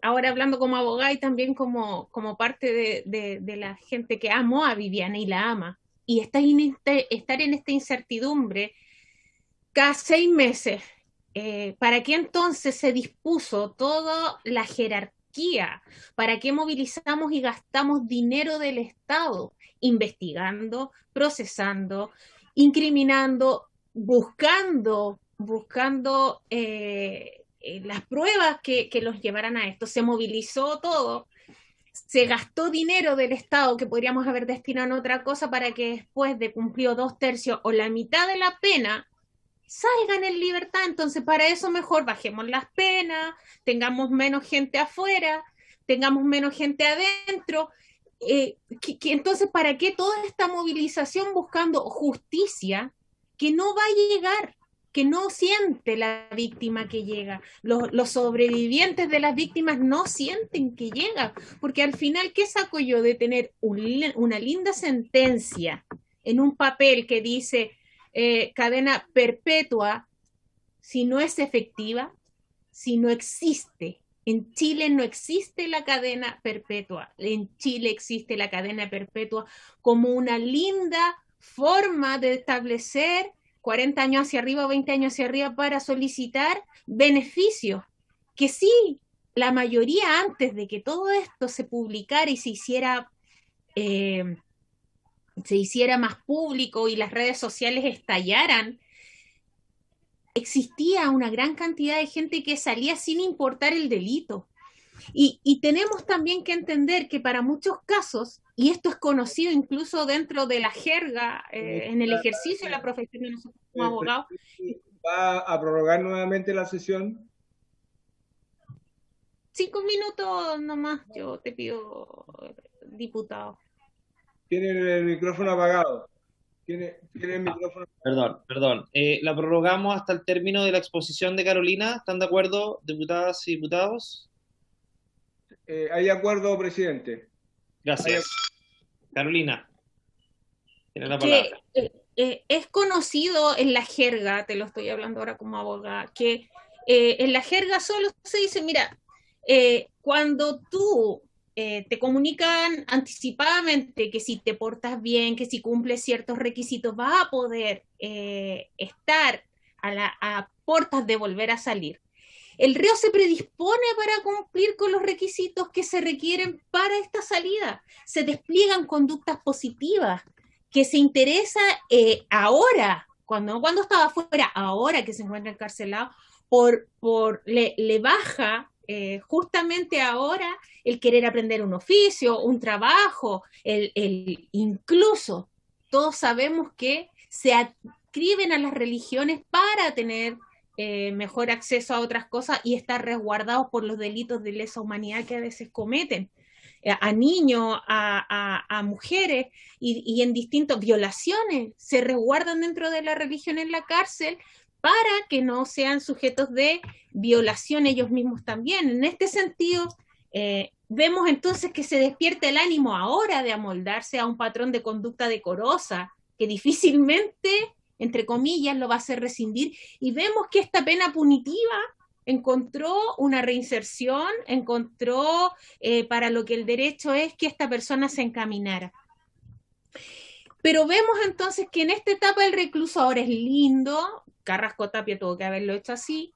Ahora hablando como abogada y también como parte de la gente que amó a Viviana y la ama. Y estar en esta incertidumbre cada 6 meses. ¿Para qué entonces se dispuso toda la jerarquía? ¿Para qué movilizamos y gastamos dinero del Estado? Investigando, procesando, incriminando, buscando las pruebas que los llevaran a esto. Se movilizó todo, se gastó dinero del Estado que podríamos haber destinado a otra cosa para que después de cumplido 2/3 o la mitad de la pena salgan en libertad. Entonces para eso mejor bajemos las penas, tengamos menos gente afuera, tengamos menos gente adentro. Entonces, ¿para qué toda esta movilización buscando justicia que no va a llegar, que no siente la víctima que llega? Los sobrevivientes de las víctimas no sienten que llega, porque al final, ¿qué saco yo de tener una linda sentencia en un papel que dice cadena perpetua si no es efectiva, si no existe? En Chile no existe la cadena perpetua. En Chile existe la cadena perpetua como una linda forma de establecer 40 años hacia arriba o 20 años hacia arriba para solicitar beneficios. Que sí, la mayoría antes de que todo esto se publicara y se hiciera más público y las redes sociales estallaran, existía una gran cantidad de gente que salía sin importar el delito. Y tenemos también que entender que para muchos casos, y esto es conocido incluso dentro de la jerga, en el ejercicio de la profesión de nosotros como abogados. ¿Va a prorrogar nuevamente la sesión? 5 minutos nomás, yo te pido, diputado. Tiene el micrófono apagado. Tiene el micrófono apagado. Perdón. La prorrogamos hasta el término de la exposición de Carolina. ¿Están de acuerdo, diputadas y diputados? ¿Hay acuerdo, presidente? Gracias. Carolina, tiene la palabra. Es conocido en la jerga, te lo estoy hablando ahora como abogada, que en la jerga solo se dice, mira, cuando tú te comunican anticipadamente que si te portas bien, que si cumples ciertos requisitos, vas a poder estar a puertas de volver a salir. El reo se predispone para cumplir con los requisitos que se requieren para esta salida. Se despliegan conductas positivas, que se interesa ahora, cuando estaba afuera, ahora que se encuentra encarcelado, le baja justamente ahora el querer aprender un oficio, un trabajo, incluso todos sabemos que se adscriben a las religiones para tener mejor acceso a otras cosas y estar resguardados por los delitos de lesa humanidad que a veces cometen a niños, a mujeres y en distintas violaciones se resguardan dentro de la religión en la cárcel para que no sean sujetos de violación ellos mismos también. En este sentido, vemos entonces que se despierta el ánimo ahora de amoldarse a un patrón de conducta decorosa que difícilmente, entre comillas, lo va a hacer rescindir, y vemos que esta pena punitiva encontró una reinserción, encontró para lo que el derecho es que esta persona se encaminara. Pero vemos entonces que en esta etapa el recluso ahora es lindo, Carrasco Tapia tuvo que haberlo hecho así,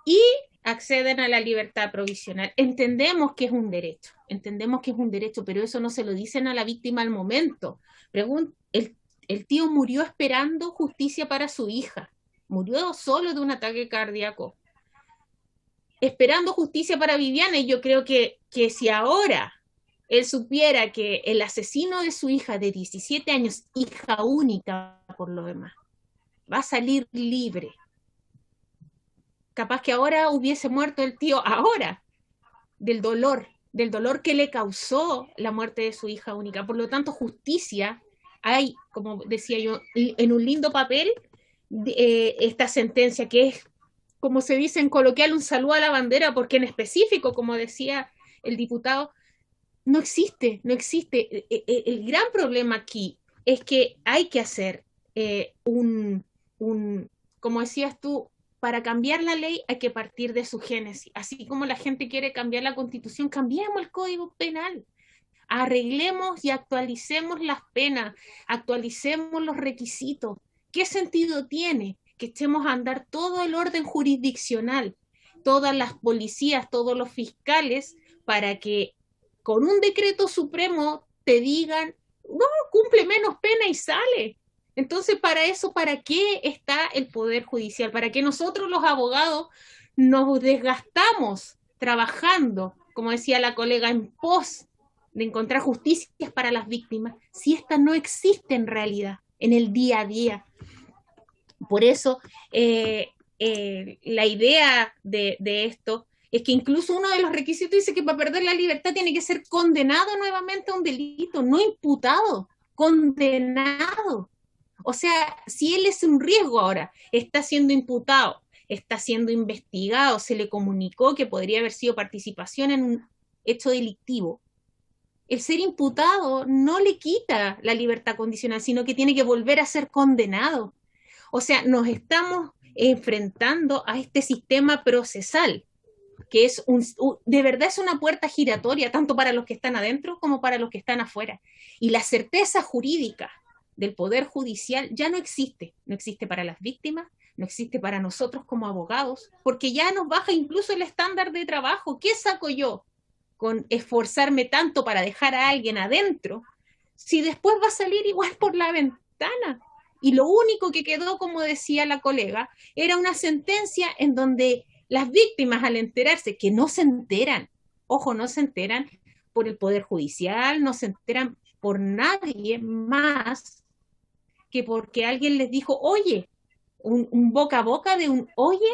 y acceden a la libertad provisional. Entendemos que es un derecho, pero eso no se lo dicen a la víctima al momento. El tío murió esperando justicia para su hija, murió solo de un ataque cardíaco, esperando justicia para Viviana, y yo creo que si ahora él supiera que el asesino de su hija de 17 años, hija única por lo demás, va a salir libre, capaz que ahora hubiese muerto el tío, ahora, del dolor que le causó la muerte de su hija única. Por lo tanto, justicia, hay, como decía yo, en un lindo papel, esta sentencia que es, como se dice en coloquial, un saludo a la bandera, porque en específico, como decía el diputado, no existe. El gran problema aquí es que hay que hacer como decías tú, para cambiar la ley hay que partir de su génesis. Así como la gente quiere cambiar la Constitución, cambiemos el Código Penal. Arreglemos y actualicemos las penas, actualicemos los requisitos. ¿Qué sentido tiene que echemos a andar todo el orden jurisdiccional, todas las policías, todos los fiscales, para que con un decreto supremo te digan, no, cumple menos pena y sale? Entonces, para eso, ¿para qué está el Poder Judicial? ¿Para qué nosotros los abogados nos desgastamos trabajando, como decía la colega, en pos de encontrar justicias para las víctimas, si esta no existe en realidad, en el día a día? Por eso, la idea de esto es que incluso uno de los requisitos dice que para perder la libertad tiene que ser condenado nuevamente a un delito, no imputado, condenado. O sea, si él es un riesgo ahora, está siendo imputado, está siendo investigado, se le comunicó que podría haber sido participación en un hecho delictivo, el ser imputado no le quita la libertad condicional, sino que tiene que volver a ser condenado. O sea, nos estamos enfrentando a este sistema procesal, que es de verdad es una puerta giratoria, tanto para los que están adentro como para los que están afuera. Y la certeza jurídica del Poder Judicial ya no existe para las víctimas, no existe para nosotros como abogados, porque ya nos baja incluso el estándar de trabajo. ¿Qué saco yo con esforzarme tanto para dejar a alguien adentro si después va a salir igual por la ventana? Y lo único que quedó, como decía la colega, era una sentencia en donde las víctimas, al enterarse, que no se enteran, ojo, no se enteran por el Poder Judicial, no se enteran por nadie más que porque alguien les dijo, oye, un boca a boca de un, oye,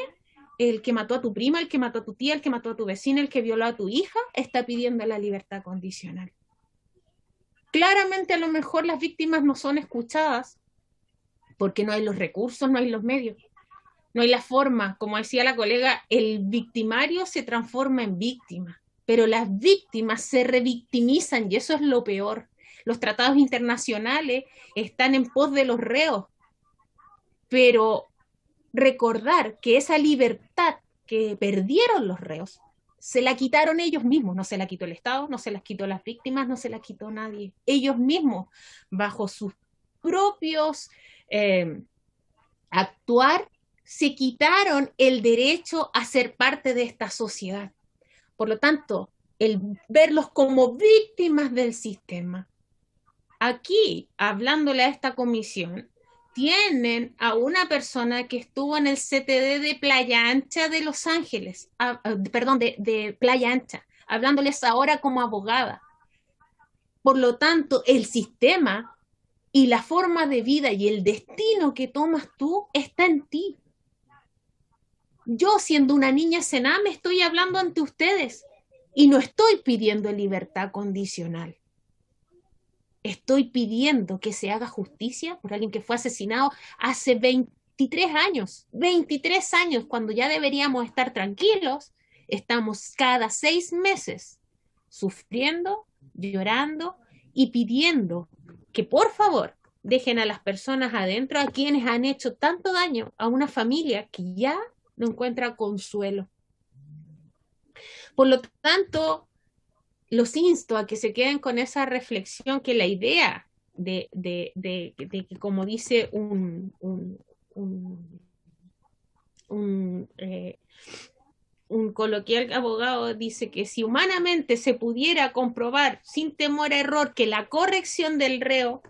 el que mató a tu prima, el que mató a tu tía, el que mató a tu vecina, el que violó a tu hija, está pidiendo la libertad condicional. Claramente a lo mejor las víctimas no son escuchadas porque no hay los recursos, no hay los medios, no hay la forma. Como decía la colega, el victimario se transforma en víctima, pero las víctimas se revictimizan y eso es lo peor. Los tratados internacionales están en pos de los reos, pero recordar que esa libertad que perdieron los reos se la quitaron ellos mismos, no se la quitó el Estado, no se las quitó las víctimas, no se la quitó nadie. Ellos mismos, bajo sus propios actuar, se quitaron el derecho a ser parte de esta sociedad. Por lo tanto, el verlos como víctimas del sistema. Aquí, hablándole a esta comisión, tienen a una persona que estuvo en el CTD de Playa Ancha de Los Ángeles, de Playa Ancha, hablándoles ahora como abogada. Por lo tanto, el sistema y la forma de vida y el destino que tomas tú está en ti. Yo, siendo una niña Sename, estoy hablando ante ustedes y no estoy pidiendo libertad condicional. Estoy pidiendo que se haga justicia por alguien que fue asesinado hace 23 años, cuando ya deberíamos estar tranquilos. Estamos cada 6 meses sufriendo, llorando y pidiendo que por favor dejen a las personas adentro, a quienes han hecho tanto daño a una familia que ya no encuentra consuelo. Por lo tanto, los insto a que se queden con esa reflexión, que la idea de que, como dice un coloquial abogado, dice que si humanamente se pudiera comprobar sin temor a error que la corrección del reo,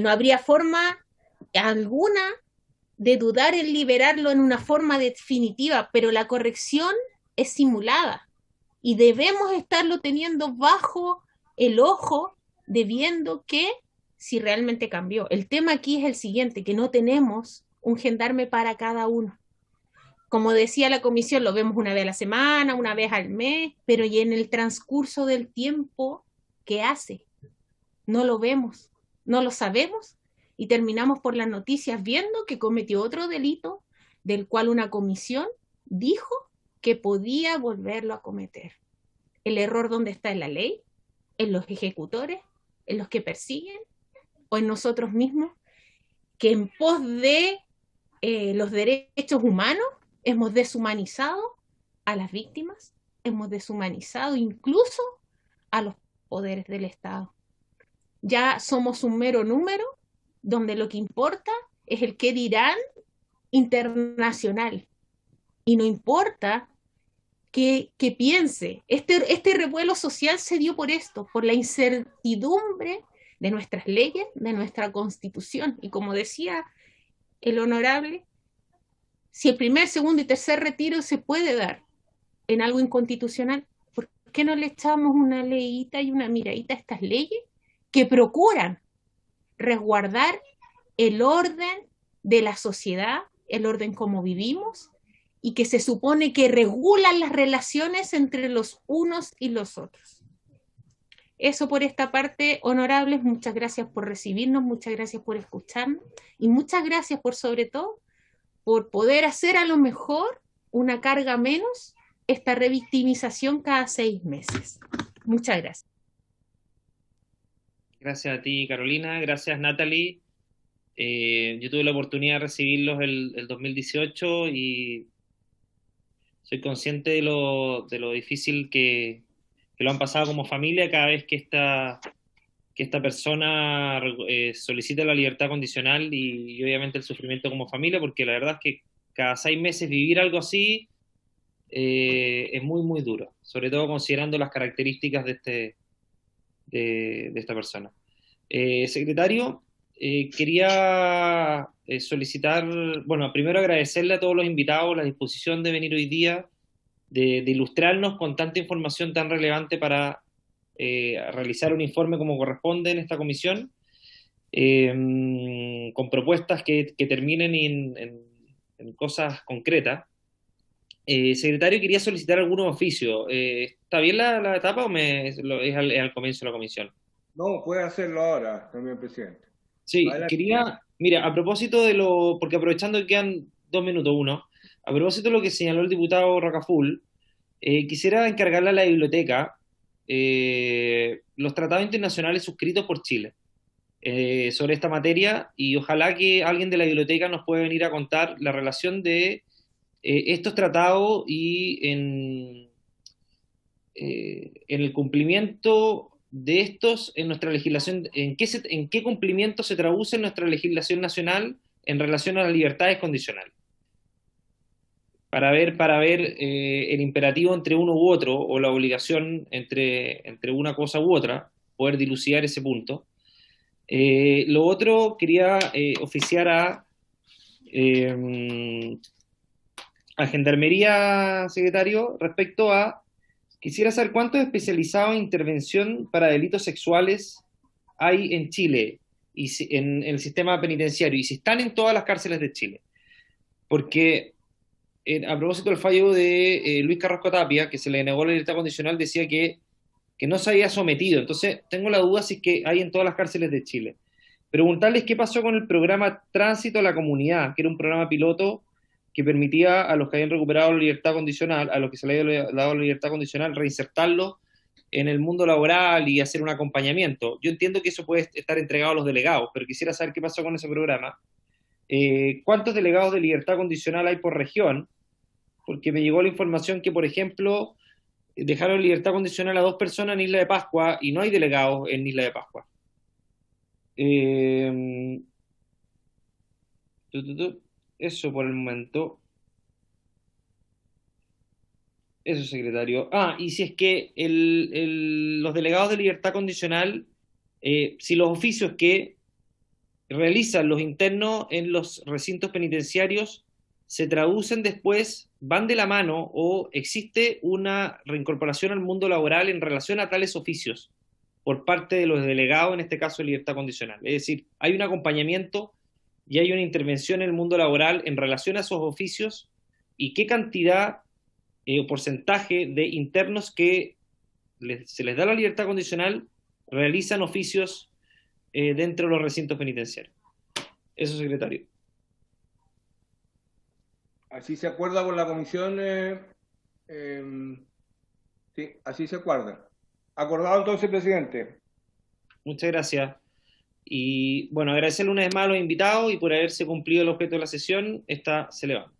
no habría forma alguna de dudar en liberarlo en una forma definitiva, pero la corrección es simulada. Y debemos estarlo teniendo bajo el ojo de viendo que si realmente cambió. El tema aquí es el siguiente, que no tenemos un gendarme para cada uno. Como decía la comisión, lo vemos una vez a la semana, una vez al mes, pero y en el transcurso del tiempo, ¿qué hace? No lo vemos, no lo sabemos y terminamos por las noticias viendo que cometió otro delito del cual una comisión dijo que podía volverlo a cometer. ¿El error dónde está? ¿En la ley? ¿En los ejecutores? ¿En los que persiguen? ¿O en nosotros mismos? Que en pos de los derechos humanos hemos deshumanizado a las víctimas, hemos deshumanizado incluso a los poderes del Estado. Ya somos un mero número donde lo que importa es el qué dirán internacional y no importa que piense. Este revuelo social se dio por esto, por la incertidumbre de nuestras leyes, de nuestra Constitución. Y como decía el honorable, si el primer, segundo y tercer retiro se puede dar en algo inconstitucional, ¿por qué no le echamos una leíta y una miradita a estas leyes que procuran resguardar el orden de la sociedad, el orden como vivimos, y que se supone que regulan las relaciones entre los unos y los otros? Eso por esta parte, honorables, muchas gracias por recibirnos, muchas gracias por escucharnos, y muchas gracias por, sobre todo, por poder hacer a lo mejor una carga menos esta revictimización cada 6 meses. Muchas gracias. Gracias a ti, Carolina. Gracias, Natalie. Yo tuve la oportunidad de recibirlos el 2018 y soy consciente de lo difícil que lo han pasado como familia cada vez que esta persona solicita la libertad condicional y obviamente el sufrimiento como familia, porque la verdad es que cada 6 meses vivir algo así es muy, muy duro, sobre todo considerando las características de esta persona. Secretario, quería solicitar, bueno, primero agradecerle a todos los invitados la disposición de venir hoy día, de ilustrarnos con tanta información tan relevante para realizar un informe como corresponde en esta comisión, con propuestas que terminen en cosas concretas. Secretario, quería solicitar algunos oficios. ¿Está bien la etapa o es al comienzo de la comisión? No, puede hacerlo ahora, también, presidente. Sí, Adelante. mira, a propósito porque aprovechando que quedan 2 minutos, a propósito de lo que señaló el diputado Rocaful, quisiera encargarle a la biblioteca los tratados internacionales suscritos por Chile sobre esta materia, y ojalá que alguien de la biblioteca nos pueda venir a contar la relación de estos tratados y en el cumplimiento de estos en nuestra legislación, en qué cumplimiento se traduce en nuestra legislación nacional en relación a las libertades condicionales. Para ver el imperativo entre uno u otro, o la obligación entre una cosa u otra, poder dilucidar ese punto. Lo otro, quería oficiar a Gendarmería, secretario, respecto a, quisiera saber cuántos especializados en intervención para delitos sexuales hay en Chile, y en el sistema penitenciario, y si están en todas las cárceles de Chile. Porque a propósito del fallo de Luis Carrasco Tapia, que se le negó la libertad condicional, decía que no se había sometido. Entonces, tengo la duda si es que hay en todas las cárceles de Chile. Preguntarles qué pasó con el programa Tránsito a la Comunidad, que era un programa piloto que permitía a los que habían recuperado la libertad condicional, a los que se les había dado la libertad condicional, reinsertarlos en el mundo laboral y hacer un acompañamiento. Yo entiendo que eso puede estar entregado a los delegados, pero quisiera saber qué pasó con ese programa. ¿Cuántos delegados de libertad condicional hay por región? Porque me llegó la información que, por ejemplo, dejaron libertad condicional a 2 personas en Isla de Pascua y no hay delegados en Isla de Pascua. Eso por el momento. Eso, secretario. Y si es que los delegados de libertad condicional, si los oficios que realizan los internos en los recintos penitenciarios se traducen después, van de la mano, o existe una reincorporación al mundo laboral en relación a tales oficios por parte de los delegados, en este caso de libertad condicional. Es decir, hay un acompañamiento y hay una intervención en el mundo laboral en relación a esos oficios y qué cantidad o porcentaje de internos que se les da la libertad condicional realizan oficios dentro de los recintos penitenciarios. Eso, secretario. Así se acuerda con la comisión. Sí, así se acuerda. Acordado entonces, presidente. Muchas gracias. Y bueno, agradecerle una vez más a los invitados y por haberse cumplido el objeto de la sesión. Esta se levanta.